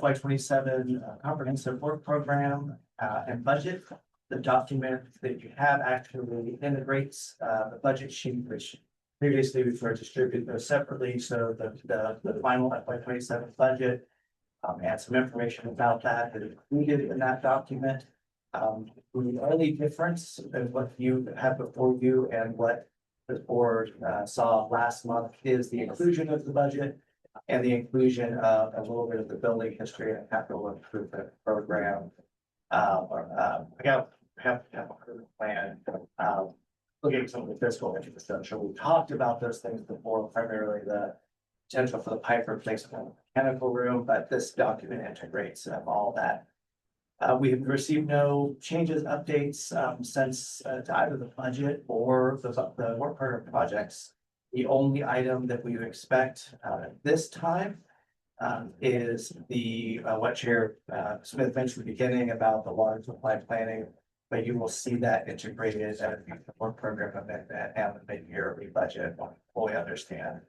FY 27 comprehensive work program and budget. The document that you have actually integrates the budget sheet, which previously we were distributed those separately. So the final FY 27 budget and some information about that is included in that document. The only difference in what you have before you and what the board saw last month is the inclusion of the budget and the inclusion of a little bit of the building history and capital improvement program. Have a plan. Looking at some of the fiscal infrastructure, we talked about those things before, primarily the potential for the pipe replacement in the mechanical room, but this document integrates all that. We have received no changes, updates since to either the budget or the work program projects. The only item that we would expect this time is the what Chair Smith mentioned at the beginning about the water supply planning, but you will see that integrated as the work program amendment and the mid-year budget. Fully understand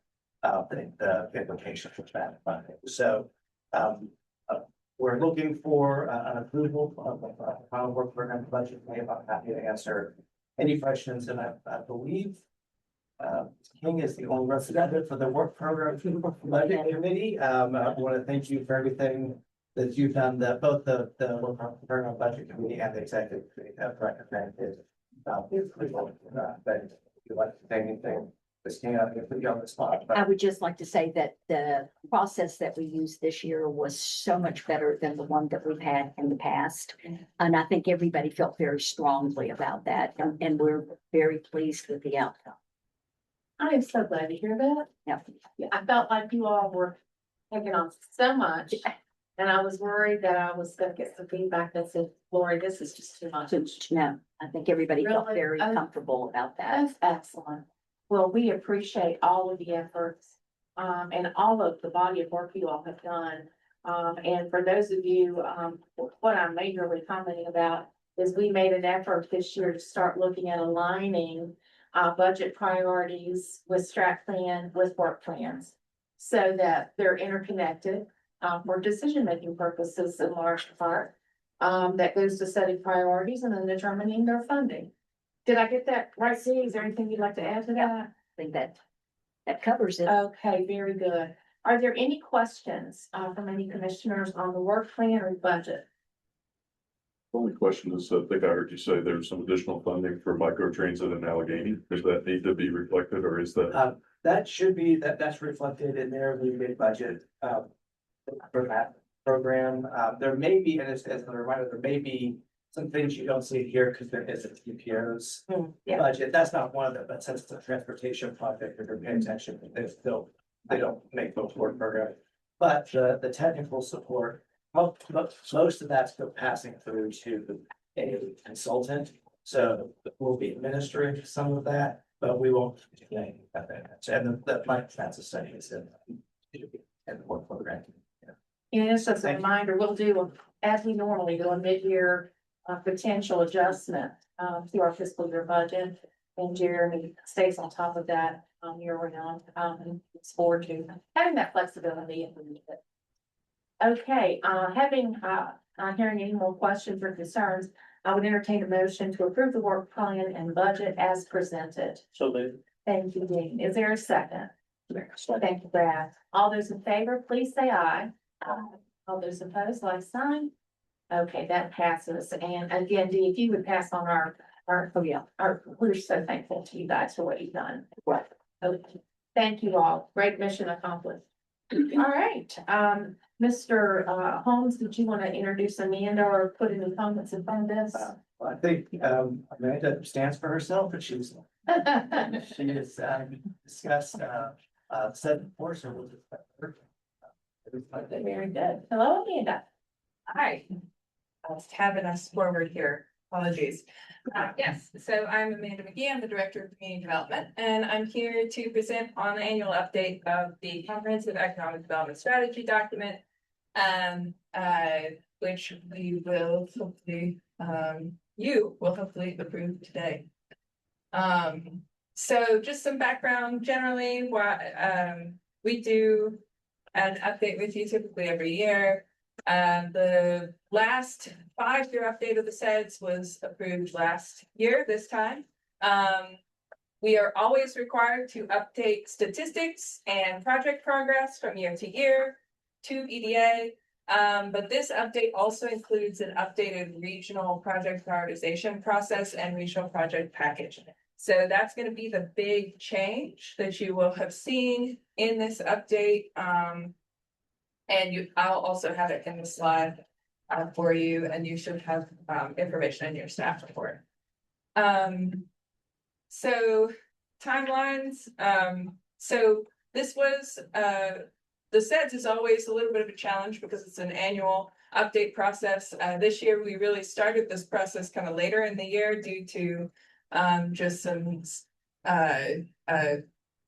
the implications of that funding. So we're looking for an approval of the final work program budget. I'm happy to answer any questions, and I believe King is the only representative for the work program budget committee. I want to thank you for everything that you've done. Both the work program budget committee and the executive committee have recommended. But if you'd like to say anything, just hang out and put you on the spot. I would just like to say that the process that we used this year was so much better than the one that we've had in the past. And I think everybody felt very strongly about that, and we're very pleased with the outcome. I am so glad to hear that. Yeah. I felt like you all were taking on so much. And I was worried that I was gonna get some feedback that said, Lori, this is just too much. No, I think everybody felt Really? very comfortable about that. That's excellent. Well, we appreciate all of the efforts, and all of the body of work you all have done. And for those of you, what I'm majorly commenting about is we made an effort this year to start looking at aligning budget priorities with strat plan, with work plans, so that they're interconnected for decision-making purposes in large part. That goes to setting priorities and then determining their funding. Did I get that right, Sue? Is there anything you'd like to add to that? I think that covers it. Okay, very good. Are there any questions from any commissioners on the work plan or budget? Only question is, I think I heard you say there's some additional funding for microtransit in Alleghany. Does that need to be reflected, or is that? That should be, that's reflected in their limited budget for that program. There may be, and as a reminder, there may be some things you don't see here because there isn't TPO's budget. That's not one of them, but since it's a transportation project, if you're paying attention, they don't make those work programs. But the technical support, most of that's still passing through to a consultant. So we'll be administering some of that, but we won't do anything about that. And my transit study is in the work program. And just as a reminder, we'll do, as we normally do, a mid-year potential adjustment to our fiscal year budget. And Jeremy stays on top of that year round, and looks forward to having that flexibility if we need it. Okay, hearing any more questions or concerns, I would entertain a motion to approve the work plan and budget as presented. So moved. Thank you, Dean. Is there a second? Thank you, Brad. All those in favor, please say aye. All those opposed, like sign. Okay, that passes. And again, Dee, if you would pass on we're so thankful to you guys for what you've done. Okay. Thank you all. Great mission accomplished. All right, Mr. Holmes, did you want to introduce Amanda or put any comments in front of this? I think Amanda stands for herself, but she has discussed said before, so we'll just. Very good. Hello, Amanda. Hi. I was tabbing us forward here. Apologies. Yes, so I'm Amanda McGee. I'm the Director of Community Development, and I'm here to present on the annual update of the Comprehensive Economic Development Strategy document, which we will hopefully, you will hopefully approve today. So just some background generally, we do an update with you typically every year. The last 5-year update of the SEDS was approved last year, this time. We are always required to update statistics and project progress from year to year to EDA. But this update also includes an updated regional project prioritization process and regional project package. So that's going to be the big change that you will have seen in this update. And I'll also have it in the slide for you, and you should have information in your staff report. So timelines. So this was the SEDS is always a little bit of a challenge because it's an annual update process. This year we really started this process kind of later in the year due to just some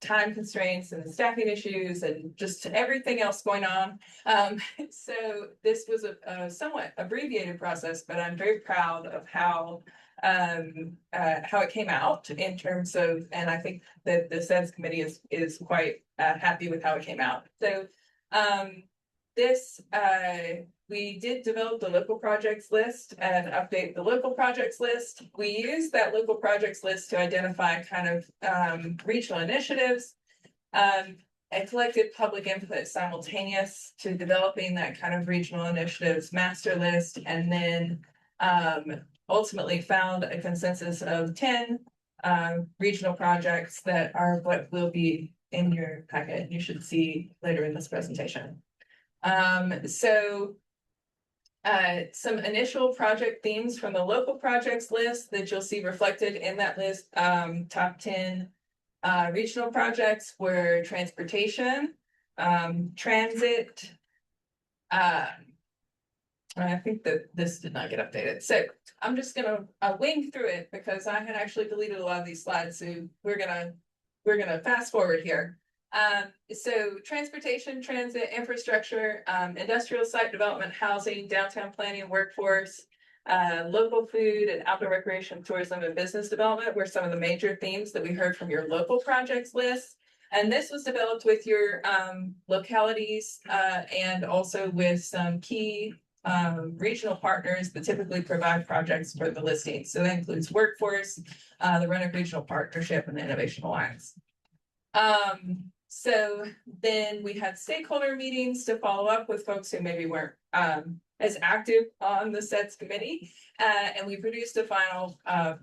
time constraints and staffing issues and just everything else going on. So this was a somewhat abbreviated process, but I'm very proud of how it came out in terms of, and I think that the SEDS committee is quite happy with how it came out. So we did develop the local projects list and update the local projects list. We used that local projects list to identify kind of regional initiatives and collected public input simultaneous to developing that kind of regional initiatives master list, and then ultimately found a consensus of 10 regional projects that are what will be in your packet. You should see later in this presentation. Some initial project themes from the local projects list that you'll see reflected in that list. Top 10 regional projects were transportation, transit. I think that this did not get updated. So I'm just gonna wing through it because I had actually deleted a lot of these slides. So we're gonna fast forward here. So transportation, transit, infrastructure, industrial site development, housing, downtown planning, workforce, local food and outdoor recreation, tourism, and business development were some of the major themes that we heard from your local projects list. And this was developed with your localities and also with some key regional partners that typically provide projects for the listing. So that includes workforce, the Roanoke Regional Partnership, and the Innovation Alliance. So then we had stakeholder meetings to follow up with folks who maybe weren't as active on the SEDS committee, and we produced a final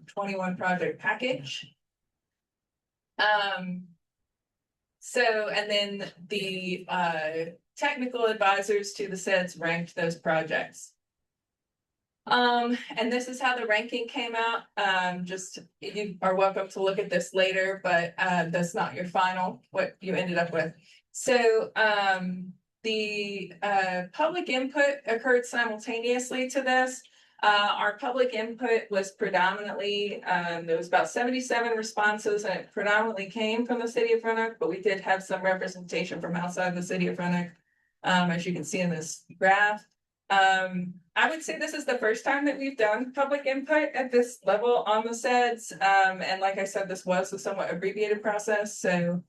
21 project package. And then the technical advisors to the SEDS ranked those projects. And this is how the ranking came out. Just you are welcome to look at this later, but that's not your final, what you ended up with. So the public input occurred simultaneously to this. Our public input was predominantly, there was about 77 responses, and it predominantly came from the city of Roanoke, but we did have some representation from outside the city of Roanoke, as you can see in this graph. I would say this is the first time that we've done public input at this level on the SEDS. And like I said, this was a somewhat abbreviated process. So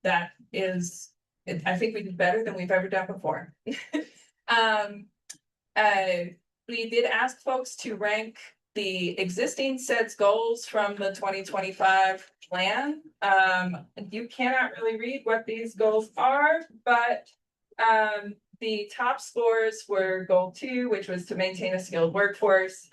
that is, I think we did better than we've ever done before. We did ask folks to rank the existing SEDS goals from the 2025 plan. You cannot really read what these goals are, but the top scores were goal 2, which was to maintain a skilled workforce.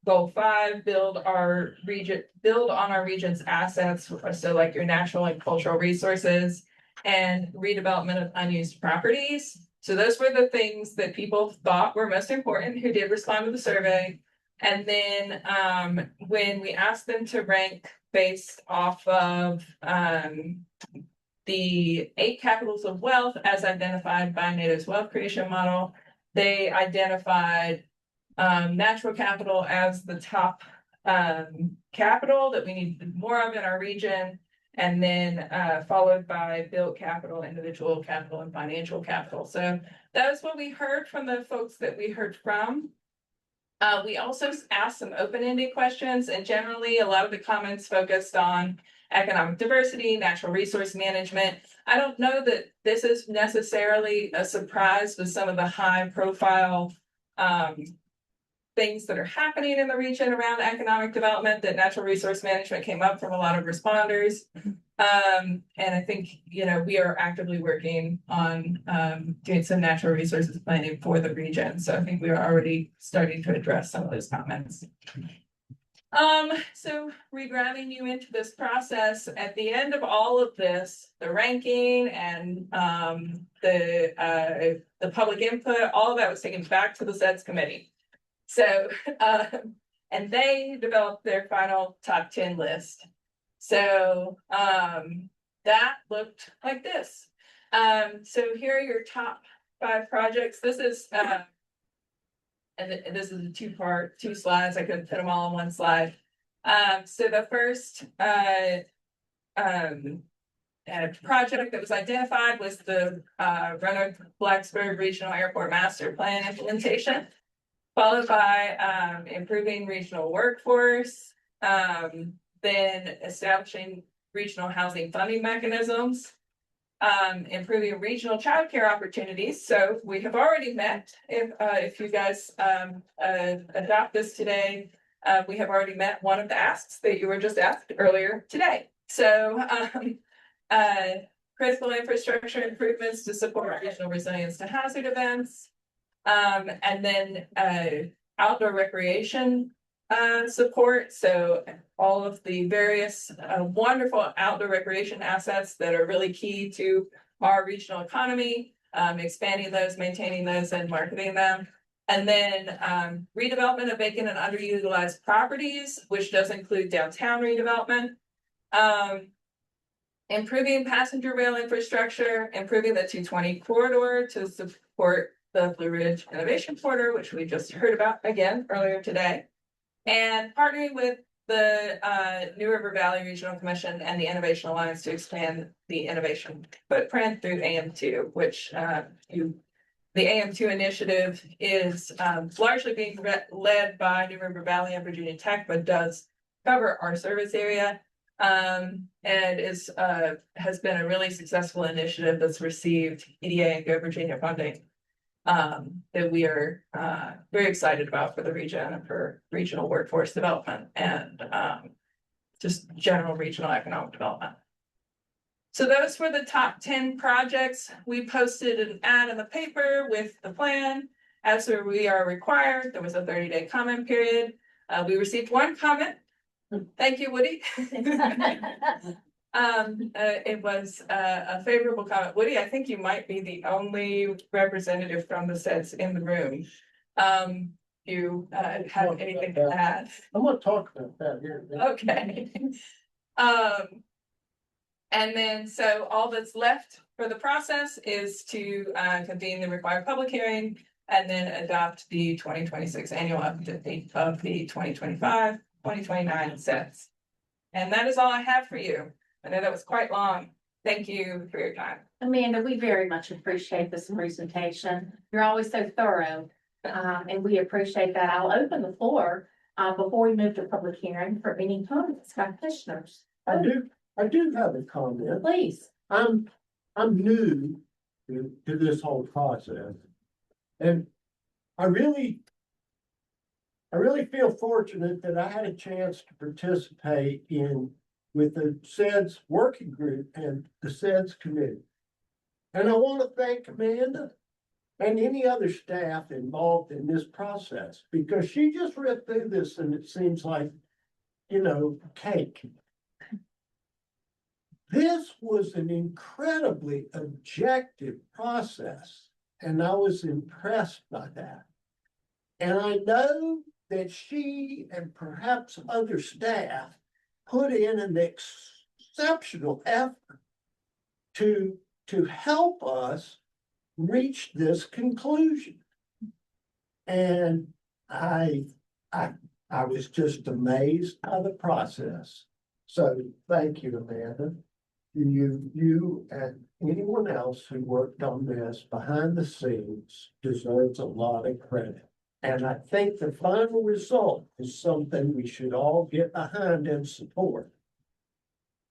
Goal 5, build on our region's assets, so like your natural and cultural resources, and redevelopment of unused properties. So those were the things that people thought were most important who did respond to the survey. And then when we asked them to rank based off of the 8 capitals of wealth as identified by NATO's wealth creation model, they identified natural capital as the top capital that we need more of in our region, and then followed by built capital, individual capital, and financial capital. So that was what we heard from the folks that we heard from. We also asked some open-ended questions, and generally, a lot of the comments focused on economic diversity, natural resource management. I don't know that this is necessarily a surprise with some of the high-profile things that are happening in the region around economic development, that natural resource management came up from a lot of responders. And I think, we are actively working on doing some natural resources planning for the region. So I think we are already starting to address some of those comments. So regrounding you into this process, at the end of all of this, the ranking and the public input, all of that was taken back to the SEDS committee. So, and they developed their final top 10 list. So, that looked like this. So here are your top 5 projects. This is, and this is a two slides. I couldn't put them all on one slide. So the first, project that was identified was the, Roanoke Blacksburg Regional Airport Master Plan implementation, followed by improving regional workforce, then establishing regional housing funding mechanisms, improving regional childcare opportunities. So we have already met, if you guys adopt this today, we have already met one of the asks that you were just asked earlier today. So critical infrastructure improvements to support regional resilience to hazard events. And then outdoor recreation support. So all of the various wonderful outdoor recreation assets that are really key to our regional economy, expanding those, maintaining those, and marketing them. And then redevelopment of vacant and underutilized properties, which does include downtown redevelopment. Improving passenger rail infrastructure, improving the 220 corridor to support the Blue Ridge Innovation Corridor, which we just heard about again earlier today, and partnering with the New River Valley Regional Commission and the Innovation Alliance to expand the innovation footprint through AM2, which the AM2 initiative is largely being led by New River Valley and Virginia Tech, but does cover our service area, and has been a really successful initiative that's received EDA and Go Virginia funding. That we are very excited about for the region and for regional workforce development and just general regional economic development. So those were the top 10 projects. We posted an ad in the paper with the plan. As we are required, there was a 30-day comment period. We received one comment. Thank you, Woody. It was a favorable comment. Woody, I think you might be the only representative from the SEDS in the room. You have anything to add? I'm gonna talk about that here. Okay. And then, so all that's left for the process is to convene the required public hearing and then adopt the 2026 annual update of the 2025-2029 SEDS. And that is all I have for you. I know that was quite long. Thank you for your time. Amanda, we very much appreciate this presentation. You're always so thorough, and we appreciate that. I'll open the floor before we move to public hearing for any comments by commissioners. I do have a comment. Please. I'm new to this whole process. And I really feel fortunate that I had a chance to participate with the SEDS working group and the SEDS committee. And I want to thank Amanda and any other staff involved in this process, because she just read through this and it seems like, cake. This was an incredibly objective process, and I was impressed by that. And I know that she and perhaps other staff put in an exceptional effort to help us reach this conclusion. And I was just amazed by the process. So thank you, Amanda. You and anyone else who worked on this behind the scenes deserves a lot of credit. And I think the final result is something we should all get behind and support.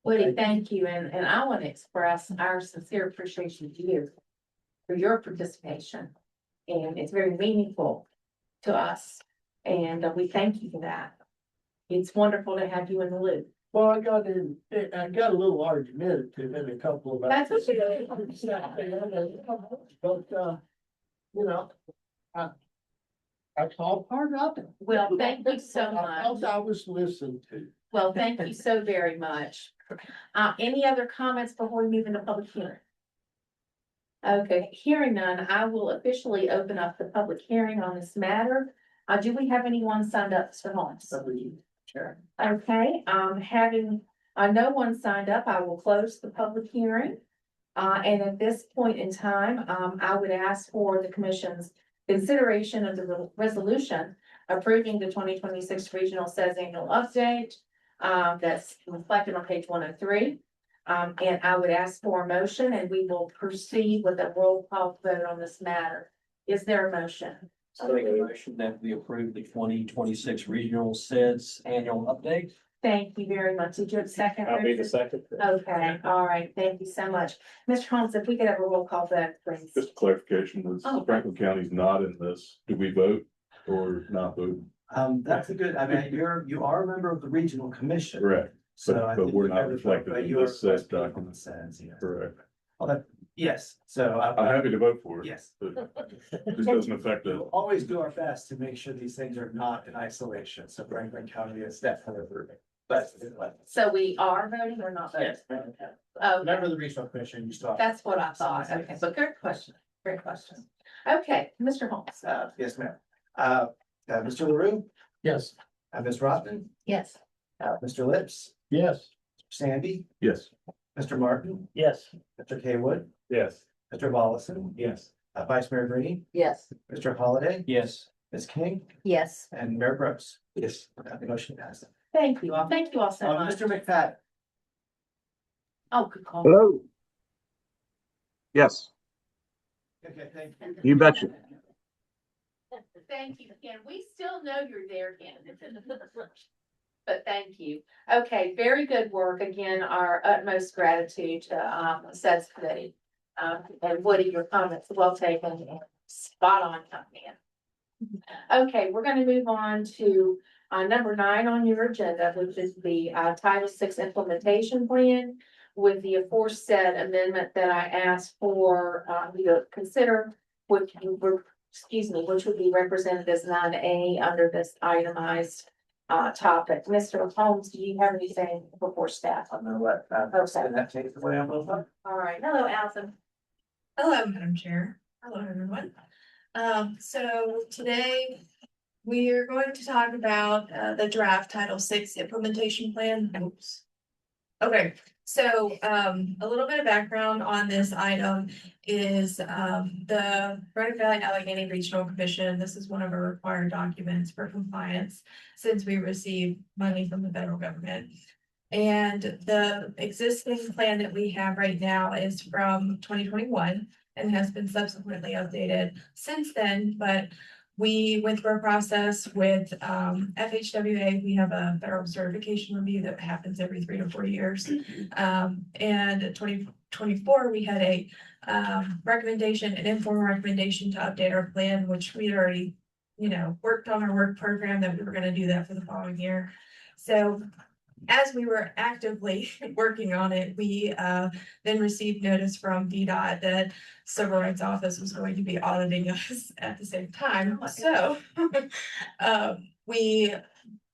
Woody, thank you, and I want to express our sincere appreciation to you for your participation. And it's very meaningful to us, and we thank you for that. It's wonderful to have you in the loop. Well, I got a little argumentative in a couple of. That's okay. But, you know, that's all part of it. Well, thank you so I felt much. I was listened to. Well, thank you so very much. Any other comments before we move into public hearing? Okay, hearing none, I will officially open up the public hearing on this matter. Do we have anyone signed up, Mr. Holmes? Sure. Okay, having, no one signed up, I will close the public hearing. And at this point in time, I would ask for the commission's consideration of the resolution approving the 2026 Regional Says Annual Update. That's reflected on page 103. And I would ask for a motion, and we will proceed with a roll call vote on this matter. Is there a motion? I make a motion that we approve the 2026 Regional SEDS Annual Update. Thank you very much. Did you have a second? I'll be the Richard? second. Okay, all right. Thank you so much. Mr. Holmes, if we could have a roll call vote, please. Just a clarification, is Oh. Franklin County's not in this, do we vote or not vote? That's a good, I mean, you are a member of the regional commission. Correct, So I but think we're you not gotta vote, reflected but in you are this said requesting on document. the SEDS, yes. Correct. Yes, so I'm happy to vote for it. yes. but This doesn't affect it. We'll always do our best to make sure these things are not in isolation, so Franklin County is definitely approving. But So we are voting or not voting? yes, Oh, member of the regional commission, you still have. that's what I thought. Okay, but great question. Great question. Okay, Mr. Holmes. Yes, ma'am. Mr. LaRue, Yes. Ms. Rotman, Yes. Mr. Lips, Yes. Sandy, Yes. Mr. Martin, Yes. Mr. Haywood, Yes. Mr. Volleson, Yes. Vice Mayor Green, Yes. Mr. Holiday, Yes. Ms. King, Yes. and Mayor Brooks. Yes. The motion passes. Thank you all. Thank you all so much. Mr. McFadden. Oh, good call. Hello? Yes, Okay, thank you. you betcha. Thank you, Ken. We still know you're there, Ken. But thank you. Okay, very good work. Again, our utmost gratitude to SEDS committee. And Woody, your comments well taken and spot on coming in. Okay, we're gonna move on to number 9 on your agenda, which is the Title VI implementation plan with the aforesaid amendment that I asked for you to consider, which would be represented as 9A under this itemized topic. Mr. Holmes, do you have anything before staff? I'm gonna let, Okay. that take the way I'm moving. All right. Hello, Allison. Hello, Madam Chair. Hello, everyone. So today we are going to talk about the draft Title VI implementation plan. Oops. Okay, so a little bit of background on this item is the Roanoke Valley-Alleghany Regional Commission. This is one of our required documents for compliance since we received money from the federal government. And the existing plan that we have right now is from 2021 and has been subsequently updated since then, but we went through a process with FHWA. We have a federal certification review that happens every 3 to 4 years. And in 2024, we had a recommendation, an informal recommendation to update our plan, which we'd already, worked on our work program that we were going to do that for the following year. So as we were actively working on it, we then received notice from VDOT that Civil Rights Office was going to be auditing us at the same time. So we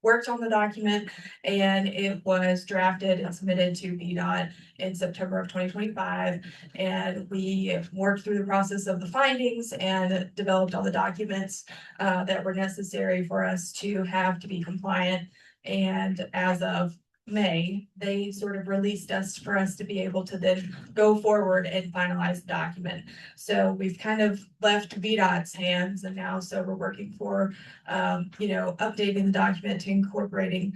worked on the document and it was drafted and submitted to VDOT in September of 2025. And we worked through the process of the findings and developed all the documents that were necessary for us to have to be compliant. And as of May, they sort of released us for us to be able to then go forward and finalize the document. So we've kind of left VDOT's hands and now so we're working for, updating the document to incorporating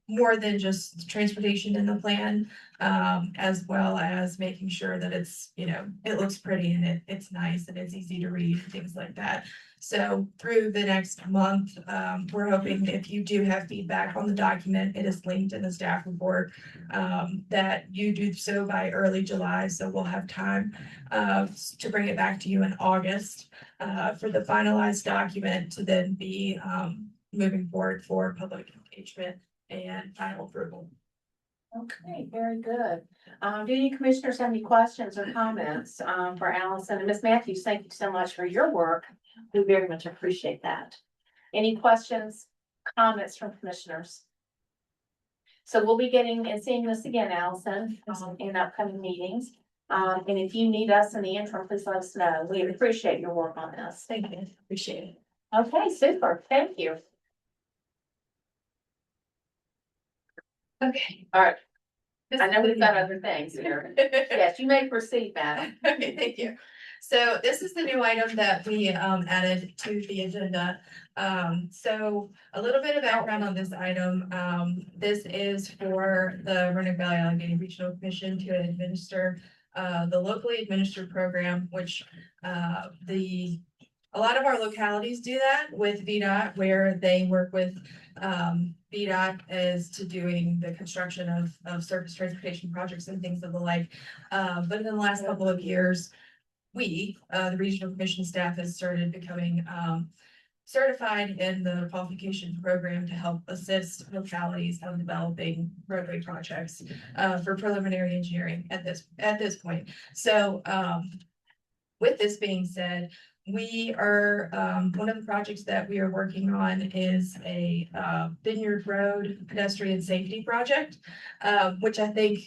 more than just transportation in the plan, as well as making sure that it's, it looks pretty and it's nice and it's easy to read, things like that. So through the next month, we're hoping if you do have feedback on the document, it is linked in the staff report, that you do so by early July. So we'll have time to bring it back to you in August for the finalized document to then be moving forward for public engagement and final approval. Okay, very good. Do any commissioners have any questions or comments for Allison? And Ms. Matthews, thank you so much for your work. We very much appreciate that. Any questions, comments from commissioners? So we'll be getting and seeing this again, Allison, in upcoming meetings. And if you need us in the interim, please let us know. We appreciate your work on this. Thank you. Appreciate it. Okay, super. Thank you. Okay. All right. I know we've got other things here. Yes, you may proceed, madam. Okay, thank you. So this is the new item that we added to the agenda. So a little bit of background on this item. This is for the Roanoke Valley-Alleghany Regional Commission to administer the locally administered program, which a lot of our localities do that with VDOT, where they work with VDOT as to doing the construction of surface transportation projects and things of the like. But in the last couple of years, the regional commission staff has started becoming certified in the qualification program to help assist localities on developing roadway projects for preliminary engineering at this point. So with this being said, we are, one of the projects that we are working on is a Vineyard Road pedestrian safety project, which I think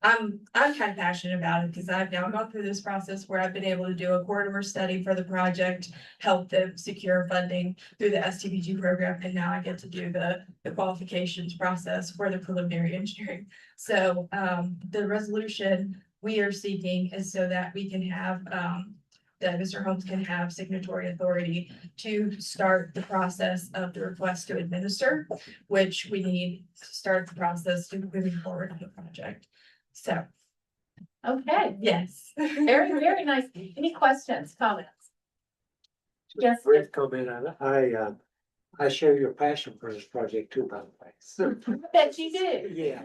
I'm kind of passionate about it because I've now gone through this process where I've been able to do a corridor study for the project, help them secure funding through the STBG program, and now I get to do the qualifications process for the preliminary engineering. So the resolution we are seeking is so that we can have that Mr. Holmes can have signatory authority to start the process of the request to administer, which we need to start the process to moving forward on the project. So, Okay, yes. very, very nice. Any questions, comments? Yes. Brief comment on it. I share your passion for this project too, by the way. So, I bet you do. yeah,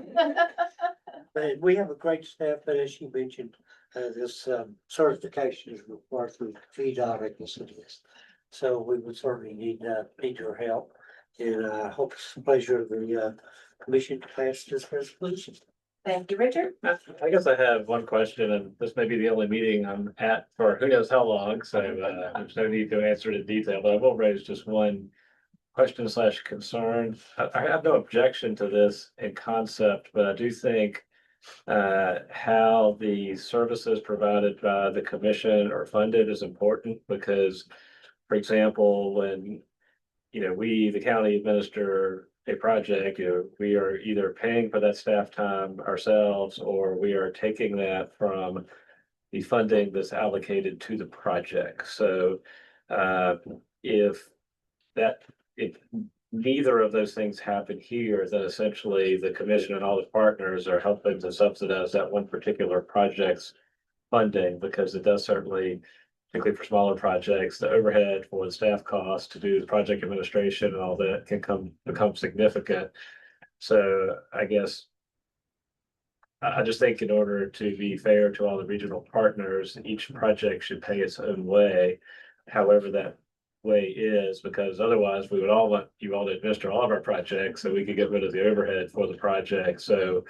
but we have a great staff, but as you mentioned, this certification is required through VDOT, I guess it is. So we would certainly need your help, and I hope it's a pleasure of the commission to pass this resolution. Thank you, Richard. I guess I have one question, and this may be the only meeting I'm at for who knows how long, so there's no need to answer it in detail, but I will raise just one question / concern. I have no objection to this in concept, but I do think how the services provided by the commission are funded is important because, for example, when we, the county, administer a project, we are either paying for that staff time ourselves, or we are taking that from the funding that's allocated to the project. So if neither of those things happen here, then essentially the commission and all the partners are helping to subsidize that one particular project's funding, because it does certainly, particularly for smaller projects, the overhead for the staff costs to do the project administration and all that can become significant. So I guess I just think in order to be fair to all the regional partners, each project should pay its own way, however that way is, because otherwise we would all want you all to administer all of our projects so we could get rid of the overhead for the project. So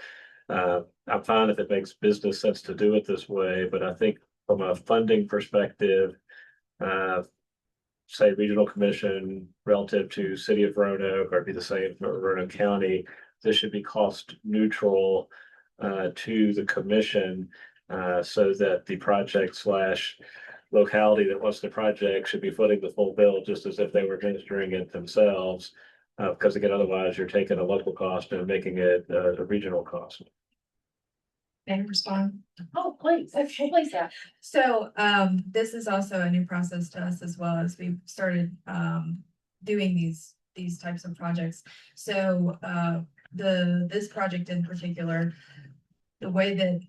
I'm fine if it makes business sense to do it this way, but I think from a funding perspective, say regional commission relative to city of Roanoke, or it'd be the same for Roanoke County, this should be cost neutral to the commission so that the project / locality that wants the project should be footing the full bill just as if they were administering it themselves. Because again, otherwise you're taking a local cost and making it a regional cost. May I respond? Oh, please. Okay. Please, yeah. So this is also a new process to us, as well as we've started doing these types of projects. So this project in particular, the way that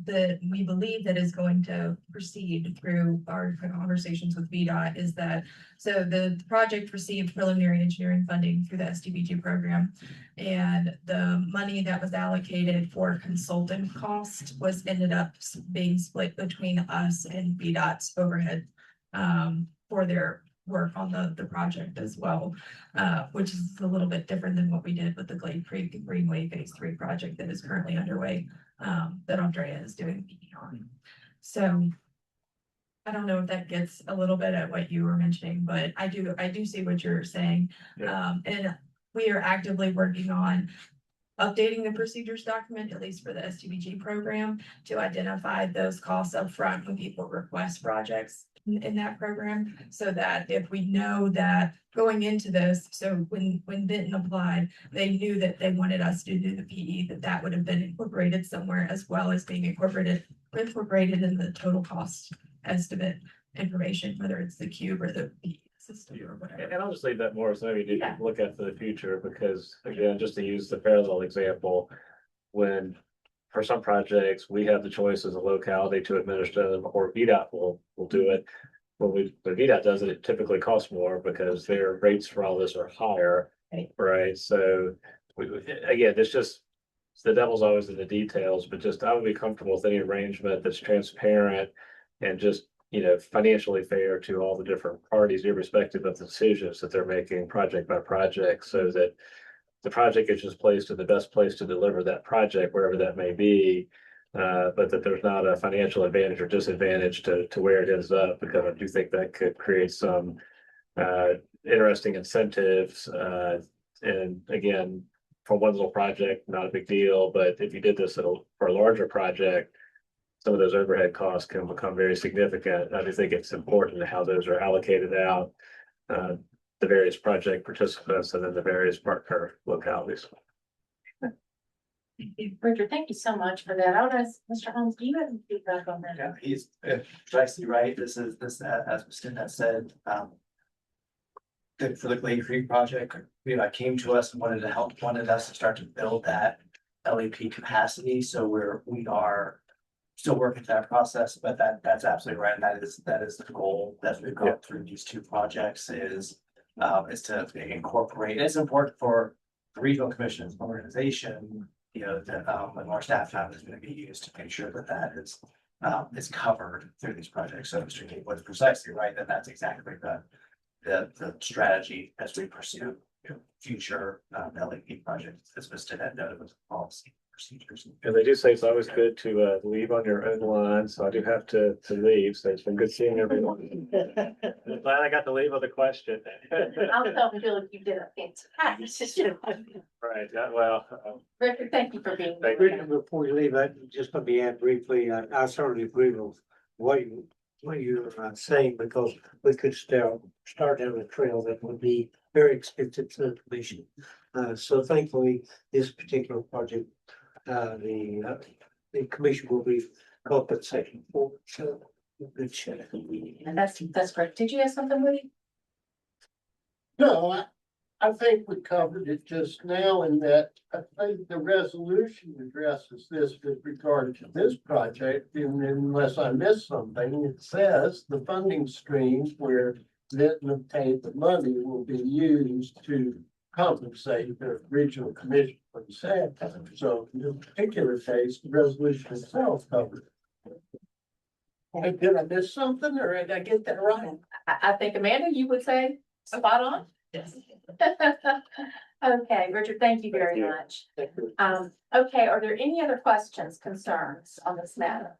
that we believe that is going to proceed through our conversations with VDOT is that, so the project received preliminary engineering funding through the SDBG program. And the money that was allocated for consultant cost was ended up being split between us and VDOT's overhead for their work on the project as well, which is a little bit different than what we did with the Glade Creek Greenway Phase 3 project that is currently underway, that Andrea is doing on. So I don't know if that gets a little bit at what you were mentioning, but I do see what you're saying. And we are actively working on updating the procedures document, at least for the STBG program, to identify those costs up front when people request projects in that program, so that if we know that going into this, so when Benton applied, they knew that they wanted us to do the PE, that would have been incorporated somewhere, as well as being incorporated in the total cost estimate information, whether it's the cube or the PE system or whatever. And I'll just leave that more so you can look at for the future, because again, just to use the parallel example, when for some projects, we have the choice as a locality to administer them, or VDOT will do it. When VDOT does it, it typically costs more because their rates for all this are higher, right? So again, it's just, the devil's always in the details, but just I would be comfortable with any arrangement that's transparent and just, you know, financially fair to all the different parties, irrespective of the decisions that they're making project by project, so that the project is just placed in the best place to deliver that project, wherever that may be. But that there's not a financial advantage or disadvantage to where it ends up, because I do think that could create some interesting incentives. And again, for one little project, not a big deal, but if you did this for a larger project, some of those overhead costs can become very significant. I do think it's important how those are allocated out, the various project participants and then the various partner localities. Richard, thank you so much for that. I'll ask Mr. Holmes, do you have any feedback on that? Yeah, he's precisely right. This, as Mr. Net said, for the Glade Creek project, came to us and wanted us to start to build that LEP capacity. So we are still working through that process, but that's absolutely right. And that is the goal that we've gone through these two projects is to incorporate. It's important for the regional commission's organization, when our staff time is going to be used to make sure that is covered through these projects. So Mr. King was precisely right that that's exactly the strategy as we pursue future LEP projects. As Mr. Net noted with policy procedures. And they do say it's always good to leave on your own line, so I do have to leave. So it's been good seeing everyone. I'm glad I got to leave with a question. I'll tell Phil you did a fantastic job. Right. Well, Richard, thank you for being Thank here. Richard, before you leave, just let me add briefly, I certainly agree with what you're saying, because we could start down a trail that would be very expensive to the commission. So thankfully, this particular project, the commission will be compensating for. So good shit. And that's great. Did you have something, Woody? No, I think we covered it just now in that I think the resolution addresses this with regard to this project. And unless I missed something, it says the funding streams where Benton obtained the money will be used to compensate the regional commission for the sad time. So in this particular case, the resolution itself covered it. Did I miss something or did I get that right? I think Amanda, you would say spot on? Yes. Okay, Richard, thank you very much. Okay, are there any other questions, concerns on this matter?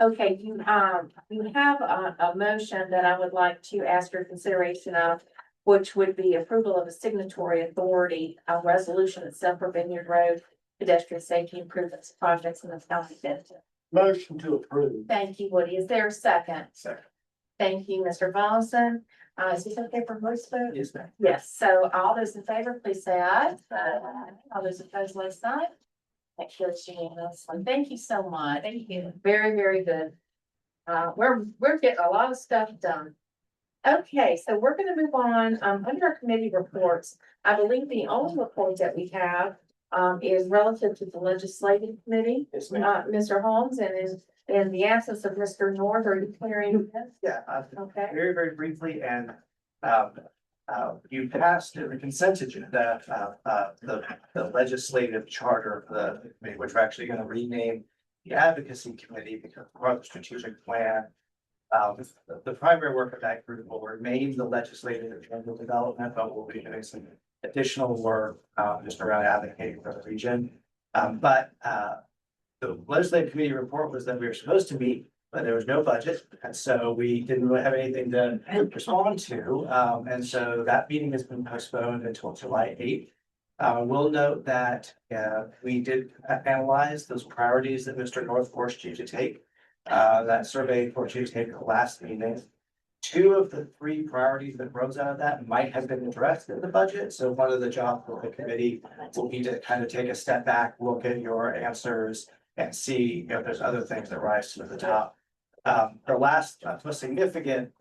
Okay, you have a motion that I would like to ask your consideration of, which would be approval of a signatory authority, a resolution itself for Vineyard Road pedestrian safety improvements projects in the county of Benton. Motion to approve. Thank you, Woody. Is there a second? Second. Thank you, Mr. Vollison. Is this okay for voice vote? Yes, ma'am. Yes, so all those in favor, please say aye. All those opposed, like sign. That carries unanimously. Thank you so much. Thank you. Very, very good. We're getting a lot of stuff done. Okay, so we're gonna move on, under our committee reports. I believe the only report that we have, is relative to the legislative committee. Yes, ma'am. Mr. Holmes, and in the absence of Mr. North, are you clearing this? Yeah, Okay. very, very briefly, and you passed the consent agenda, the legislative charter of the committee, which we're actually gonna rename the advocacy committee because part of the strategic plan. The primary work of that group will remain the legislative agenda development, but we'll be doing some additional work, just around advocating for the region. But the legislative committee report was that we were supposed to meet, but there was no budget, and so we didn't really have anything to respond to. And so that meeting has been postponed until July 8th. We'll note that we did analyze those priorities that Mr. North forced you to take. That survey forced you to take the last meeting. 2 of the 3 priorities that rose out of that might have been addressed in the budget. So one of the jobs of the committee will be to kind of take a step back, look at your answers and see if there's other things that rise to the top. The last most significant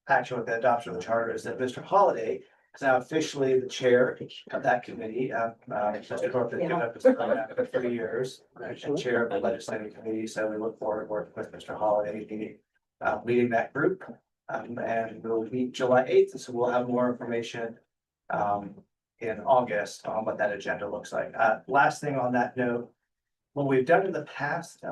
action with the adoption of the charter is that Mr. Holliday is now officially the chair of that committee. Mr. North has given up his appointment for 3 years, and chair of the legislative committee. So we look forward to working with Mr. Holliday, leading that group. And we'll meet July 8th, so we'll have more information in August on what that agenda looks like. Last thing on that note, what we've done in the past,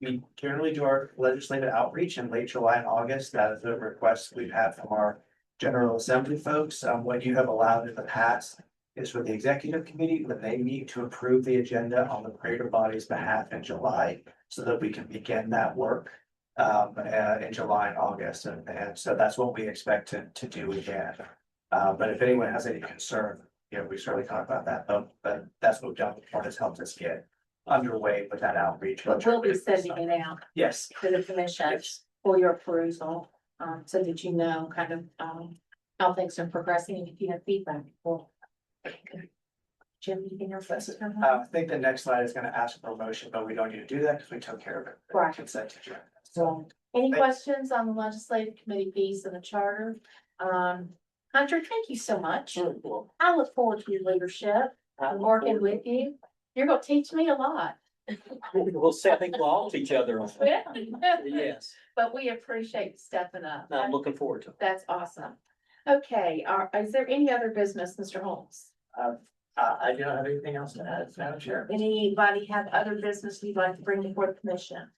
we generally do our legislative outreach in late July and August. That is a request we've had from our General Assembly folks. What you have allowed in the past is for the executive committee, when they meet to approve the agenda on the greater body's behalf in July, so that we can begin that work in July and August. And so that's what we expect to do again. But if anyone has any concern, we certainly talk about that, but that's what we've done before. Has helped us get underway with that outreach. But we'll be sending it out Yes. to the commission for your perusal, so that you know kind of, how things are progressing and if you have feedback. Well, Jim, anything else? I think the next slide is gonna ask for a motion, but we don't need to do that because we took care of it. Right. Consent agenda. So, any Thanks. questions on the legislative committee piece and the charter? Hunter, thank you so much. I look forward to your leadership, working with you. You're gonna teach me a lot. We'll see, I think we'll all teach other. Yes, But we appreciate you stepping up. I'm looking forward to it. That's awesome. Okay, is there any other business, Mr. Holmes? I don't have anything else to add, Madam Chair. Anybody have other business you'd like to bring before the commission?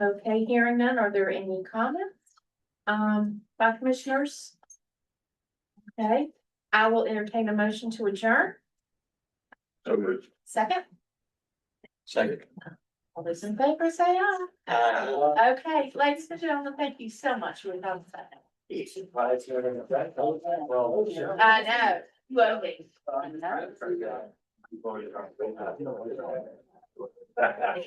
Okay, hearing none, are there any comments? By commissioners? Okay, I will entertain a motion to adjourn. Second, Second. all those in favor say aye. Okay, ladies and gentlemen, thank you so much for coming. I know, you owe me. I know.